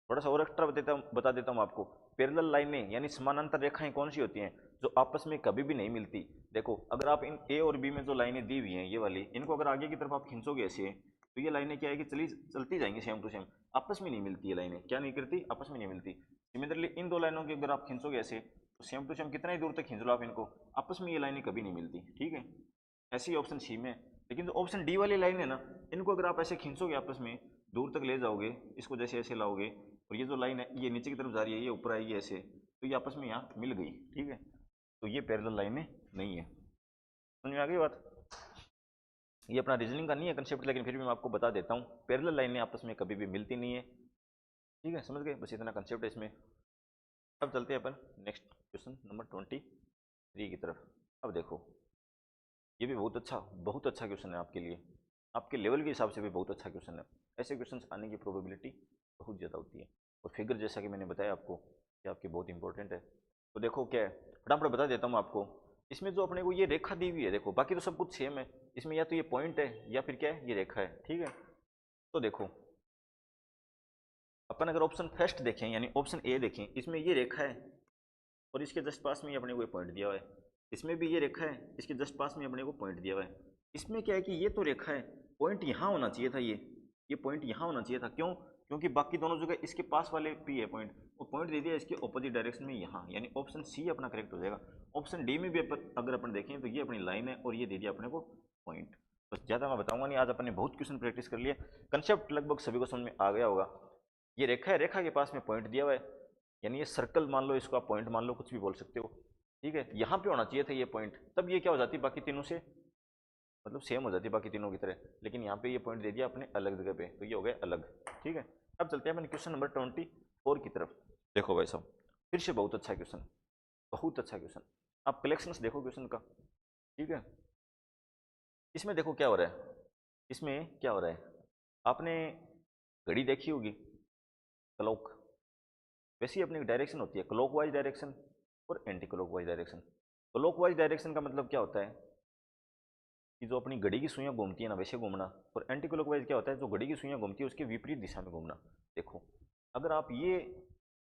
थोड़ा सा और एक्स्ट्रा बता देता हूँ आपको। पैरेलल लाइनें यानी समानांतर रेखाएं कौन सी होती हैं, जो आपस में कभी भी नहीं मिलती। देखो अगर आप इन ए और बी में जो लाइनें दी हुई हैं ये वाली, इनको अगर आगे की तरफ आप खींचोगे ऐसे तो ये लाइनें क्या है कि चलती जाएंगी सेम टू सेम, आपस में नहीं मिलती। ये लाइनें क्या नहीं करती, आपस में नहीं मिलती। सिमिलरली इन दो लाइनों की अगर आप खींचोगे ऐसे तो सेम टू सेम कितना ही दूर तक खींच लो आप इनको, आपस में ये लाइनें कभी नहीं मिलती, ठीक है। ऐसे ही ऑप्शन सी में। लेकिन जो ऑप्शन डी वाली लाइन है ना, इनको अगर आप ऐसे खींचोगे आपस में दूर तक ले जाओगे, इसको जैसे ऐसे लाओगे और ये जो लाइन है ये नीचे की तरफ जा रही है, ये ऊपर आएगी ऐसे, तो ये आपस में यहाँ मिल गई, ठीक है। तो ये पैरेलल लाइनें नहीं है। समझ में आ गई बात। ये अपना रीजनिंग का नहीं है कंसेप्ट, लेकिन फिर भी मैं आपको बता देता हूँ, पैरेलल लाइनें आपस में कभी भी मिलती नहीं है, ठीक है, समझ गए, बस इतना कंसेप्ट है इसमें। अब चलते हैं अपन नेक्स्ट क्वेश्चन नंबर 23 की तरफ। अब देखो ये भी बहुत अच्छा क्वेश्चन है आपके लिए, आपके लेवल के हिसाब से भी बहुत अच्छा क्वेश्चन है। ऐसे क्वेश्चन आने की प्रोबेबिलिटी बहुत ज़्यादा होती है। और फिगर जैसा कि मैंने बताया आपको कि आपकी बहुत इंपॉर्टेंट है। तो देखो क्या है, फटाफट बता देता हूँ आपको। इसमें जो अपने को ये रेखा दी हुई है, देखो बाकी तो सब कुछ सेम है, इसमें या तो ये पॉइंट है या फिर क्या है ये रेखा है, ठीक है। तो देखो अपन अगर ऑप्शन फर्स्ट देखें यानी ऑप्शन ए देखें, इसमें ये रेखा है और इसके जस्ट पास में अपने को ये पॉइंट दिया हुआ है। इसमें भी ये रेखा है, इसके जस्ट पास में अपने को पॉइंट दिया हुआ है। इसमें क्या है कि ये तो रेखा है, पॉइंट यहाँ होना चाहिए था, ये पॉइंट यहाँ होना चाहिए था। क्यों, क्योंकि बाकी दोनों जगह इसके पास वाले पी है पॉइंट, वो पॉइंट दे दिया इसके ऑपोजिट डायरेक्शन में यहाँ, यानी ऑप्शन सी अपना करेक्ट हो जाएगा। ऑप्शन डी में भी अगर अपन देखें तो ये अपनी लाइन है और ये दे दिया अपने को पॉइंट। बस ज़्यादा मैं बताऊंगा नहीं, आज अपन ने बहुत क्वेश्चन प्रैक्टिस कर लिया, कंसेप्ट लगभग सभी को समझ में आ गया होगा। ये रेखा है, रेखा के पास में पॉइंट दिया हुआ है, यानी ये सर्कल मान लो, इसको आप पॉइंट मान लो, कुछ भी बोल सकते हो, ठीक है। यहाँ पे होना चाहिए था ये पॉइंट, तब ये क्या हो जाती बाकी तीनों से, मतलब सेम हो जाती बाकी तीनों की तरह। लेकिन यहाँ पे ये पॉइंट दे दिया अपने अलग जगह पे, तो ये हो गया अलग, ठीक है। अब चलते हैं अपन क्वेश्चन नंबर 24 की तरफ। देखो भाई साहब फिर से बहुत अच्छा क्वेश्चन, बहुत अच्छा क्वेश्चन। आप कलेक्शंस देखो क्वेश्चन का, ठीक है। इसमें देखो क्या हो रहा है, इसमें क्या हो रहा है, आपने घड़ी देखी होगी, क्लॉक। वैसे ही अपनी डायरेक्शन होती है क्लॉकवाइज डायरेक्शन और anti clockwise direction. Clockwise direction का मतलब क्या होता है कि जो अपनी घड़ी की सुइयां घूमती है ना वैसे घूमना, और एंटी क्लॉकवाइज क्या होता है जो घड़ी की सुइयां घूमती है उसके विपरीत दिशा में घूमना। देखो अगर आप ये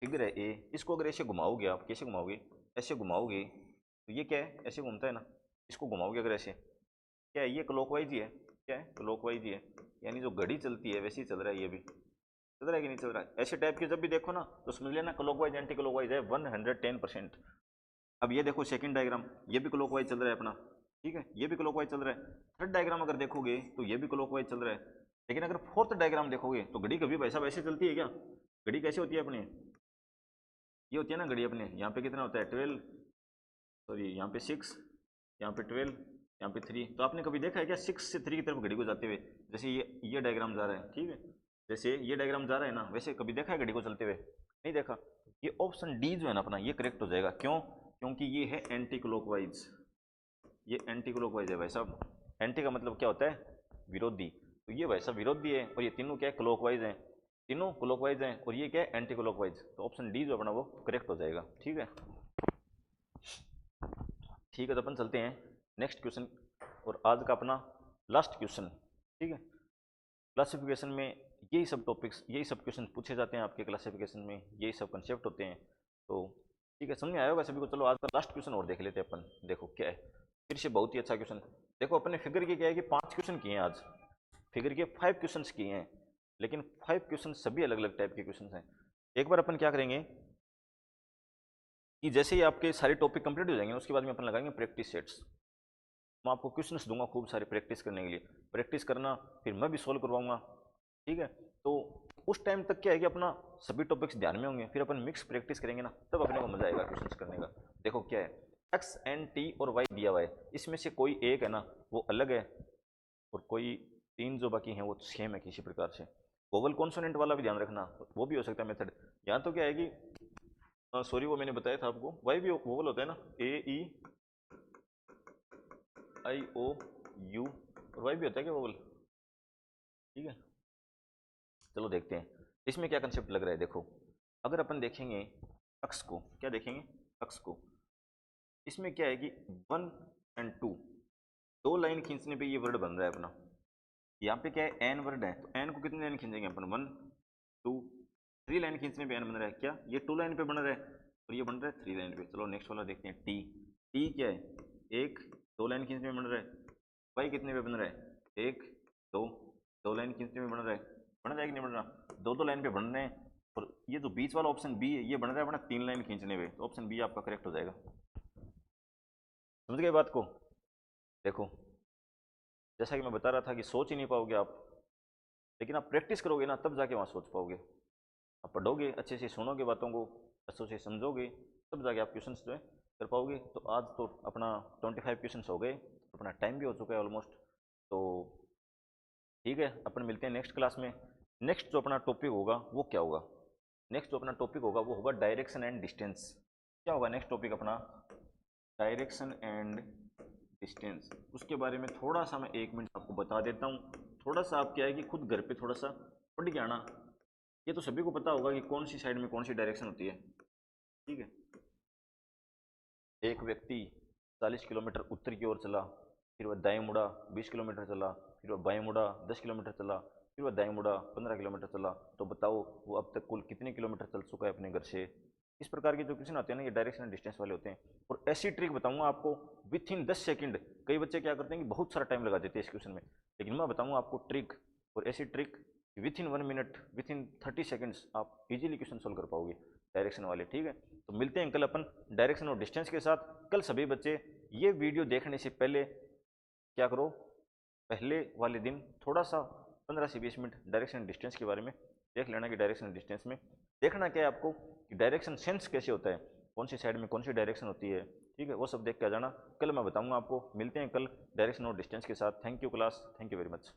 फिगर है ए, इसको अगर ऐसे घुमाओगे, आप कैसे घुमाओगे, ऐसे घुमाओगे तो ये क्या है, ऐसे घूमता है ना, इसको घुमाओगे अगर ऐसे, क्या है ये क्लॉकवाइज ही है, क्या है क्लॉकवाइज ही है, यानी जो घड़ी चलती है वैसे ही चल रहा है, ये भी चल रहा है कि नहीं चल रहा है। ऐसे टाइप के जब भी देखो ना तो समझ लेना क्लॉकवाइज एंटी क्लॉकवाइज है 110%। अब ये देखो सेकंड डायग्राम, ये भी क्लॉकवाइज चल रहा है अपना, ठीक है, ये भी क्लॉकवाइज चल रहा है। थर्ड डायग्राम अगर देखोगे तो ये भी क्लॉकवाइज चल रहा है, लेकिन अगर फोर्थ डायग्राम देखोगे तो घड़ी कभी वैसा वैसे चलती है क्या? घड़ी कैसे होती है अपनी, ये होती है ना घड़ी अपने, यहाँ पे कितना होता है 12, सॉरी यहाँ पे 6, यहाँ पे 12, यहाँ पे 3, तो आपने कभी देखा है क्या 6 से 3 की तरफ घड़ी को जाते हुए? जैसे ये डायग्राम जा रहा है, ठीक है, जैसे ये डायग्राम जा रहा है ना, वैसे कभी देखा है घड़ी को चलते हुए? नहीं देखा। ये ऑप्शन डी जो है ना अपना, ये करेक्ट हो जाएगा। क्यों? क्योंकि ये है एंटी क्लॉकवाइज, ये एंटी क्लॉकवाइज है भाई साहब। एंटी का मतलब क्या होता है? विरोधी। तो ये वैसा विरोधी है, और ये तीनों क्या है, क्लॉकवाइज हैं, तीनों क्लॉकवाइज हैं, और ये क्या है, एंटी क्लॉकवाइज। तो ऑप्शन डी जो अपना वो करेक्ट हो जाएगा, ठीक है। ठीक है, तो अपन चलते हैं नेक्स्ट क्वेश्चन, और आज का अपना लास्ट क्वेश्चन, ठीक है। क्लासिफिकेशन में यही सब टॉपिक्स, यही सब क्वेश्चन पूछे जाते हैं आपके क्लासिफिकेशन में, यही सब कंसेप्ट होते हैं। तो ठीक है, समझ में आया होगा सभी को। चलो आज का लास्ट क्वेश्चन और देख लेते हैं अपन। देखो क्या है, फिर से बहुत ही अच्छा क्वेश्चन। देखो अपने फिगर के क्या है कि 5 क्वेश्चन किए हैं आज, फिगर के 5 क्वेश्चन किए हैं, लेकिन 5 क्वेश्चन सभी अलग अलग टाइप के क्वेश्चन हैं। एक बार अपन क्या करेंगे कि जैसे ही आपके सारे टॉपिक कंप्लीट हो जाएंगे उसके बाद में अपन लगाएंगे प्रैक्टिस सेट्स। मैं आपको क्वेश्चंस दूंगा खूब सारे प्रैक्टिस करने के लिए, प्रैक्टिस करना, फिर मैं भी सोल्व करवाऊंगा, ठीक है। तो उस टाइम तक क्या है कि अपना सभी टॉपिक्स ध्यान में होंगे, फिर अपन मिक्स प्रैक्टिस करेंगे ना, तब अपने को मजा आएगा क्वेश्चंस करने का। देखो क्या है, एक्स एंड टी और वाई दिया हुआ है, इसमें से कोई एक है ना वो अलग है, और कोई 3 जो बाकी हैं वो सेम है किसी प्रकार से। वोवल कॉन्सोनेंट वाला भी ध्यान रखना, वो भी हो सकता है मेथड। यहाँ तो क्या है कि सॉरी वो मैंने बताया था आपको, वाई भी वोवल होता है ना, ए ई आई ओ यू, और वाई भी होता है क्या वोवल, ठीक है। चलो देखते हैं इसमें क्या कंसेप्ट लग रहा है। देखो अगर अपन देखेंगे अक्स को, क्या देखेंगे अक्स को, इसमें क्या है कि 1 एंड 2, 2 लाइन खींचने पे ये वर्ड बन रहा है अपना। यहाँ पे क्या है, एन वर्ड है, तो एन को कितनी लाइन खींचेंगे अपन, 1 2 3 लाइन खींचने पे एन बन रहा है। क्या ये 2 लाइन पे बन रहा है, और ये बन रहा है 3 लाइन पे। चलो नेक्स्ट वाला देखते हैं, टी, टी क्या है, 1 2 लाइन खींचने में बन रहा है। वाई कितने पे बन रहा है, 1 2 2 लाइन खींचने में बन रहा है, बन रहा है कि नहीं बन रहा, 2 लाइन पे बन रहे हैं। और ये जो बीच वाला ऑप्शन बी है, ये बन रहा है अपना 3 लाइन खींचने में, तो ऑप्शन बी आपका करेक्ट हो जाएगा। समझ गए बात को? देखो जैसा कि मैं बता रहा था कि सोच ही नहीं पाओगे आप, लेकिन आप प्रैक्टिस करोगे ना तब जाके वहाँ सोच पाओगे। आप पढ़ोगे अच्छे से, सुनोगे बातों को अच्छे से, समझोगे, तब जाके आप क्वेश्चन जो है कर पाओगे। तो आज तो अपना 25 क्वेश्चन हो गए, अपना टाइम भी हो चुका है ऑलमोस्ट। तो ठीक है, अपन मिलते हैं नेक्स्ट क्लास में। नेक्स्ट जो अपना टॉपिक होगा वो क्या होगा, नेक्स्ट जो अपना टॉपिक होगा वो होगा डायरेक्शन एंड डिस्टेंस। क्या होगा नेक्स्ट टॉपिक अपना, डायरेक्शन एंड डिस्टेंस। उसके बारे में थोड़ा सा मैं 1 मिनट आपको बता देता हूँ। थोड़ा सा आप क्या है कि खुद घर पे थोड़ा सा पढ़ के आना। ये तो सभी को पता होगा कि कौन सी साइड में कौन सी डायरेक्शन होती है, ठीक है। एक व्यक्ति 40 किलोमीटर उत्तर की ओर चला, फिर वह दाएं मुड़ा 20 किलोमीटर चला, फिर वह बाएं मुड़ा 10 किलोमीटर चला, फिर वह दाएं मुड़ा 15 किलोमीटर चला। तो बताओ वो अब तक कुल कितने किलोमीटर चल चुका है अपने घर से। इस प्रकार के जो क्वेश्चन आते हैं ना, ये डायरेक्शन एंड डिस्टेंस वाले होते हैं। और ऐसी ट्रिक बताऊंगा आपको विथ इन 10 सेकंड। कई बच्चे क्या करते हैं कि बहुत सारा टाइम लगा देते हैं इस क्वेश्चन में, लेकिन मैं बताऊंगा आपको ट्रिक, और ऐसी trick with in 1 minute, with in 30 seconds आप इजीली क्वेश्चन सोल्व कर पाओगे डायरेक्शन वाले, ठीक है। तो मिलते हैं कल अपन डायरेक्शन और डिस्टेंस के साथ। कल सभी बच्चे ये वीडियो देखने से पहले क्या करो, पहले वाले दिन थोड़ा सा 15 से 20 मिनट डायरेक्शन डिस्टेंस के बारे में देख लेना कि डायरेक्शन डिस्टेंस में देखना क्या है आपको कि डायरेक्शन सेंस कैसे होता है, कौन सी साइड में कौन सी डायरेक्शन होती है, ठीक है। वो सब देख के आ जाना, कल मैं बताऊंगा आपको। मिलते हैं कल डायरेक्शन और डिस्टेंस के साथ। Thank you class, thank you very much.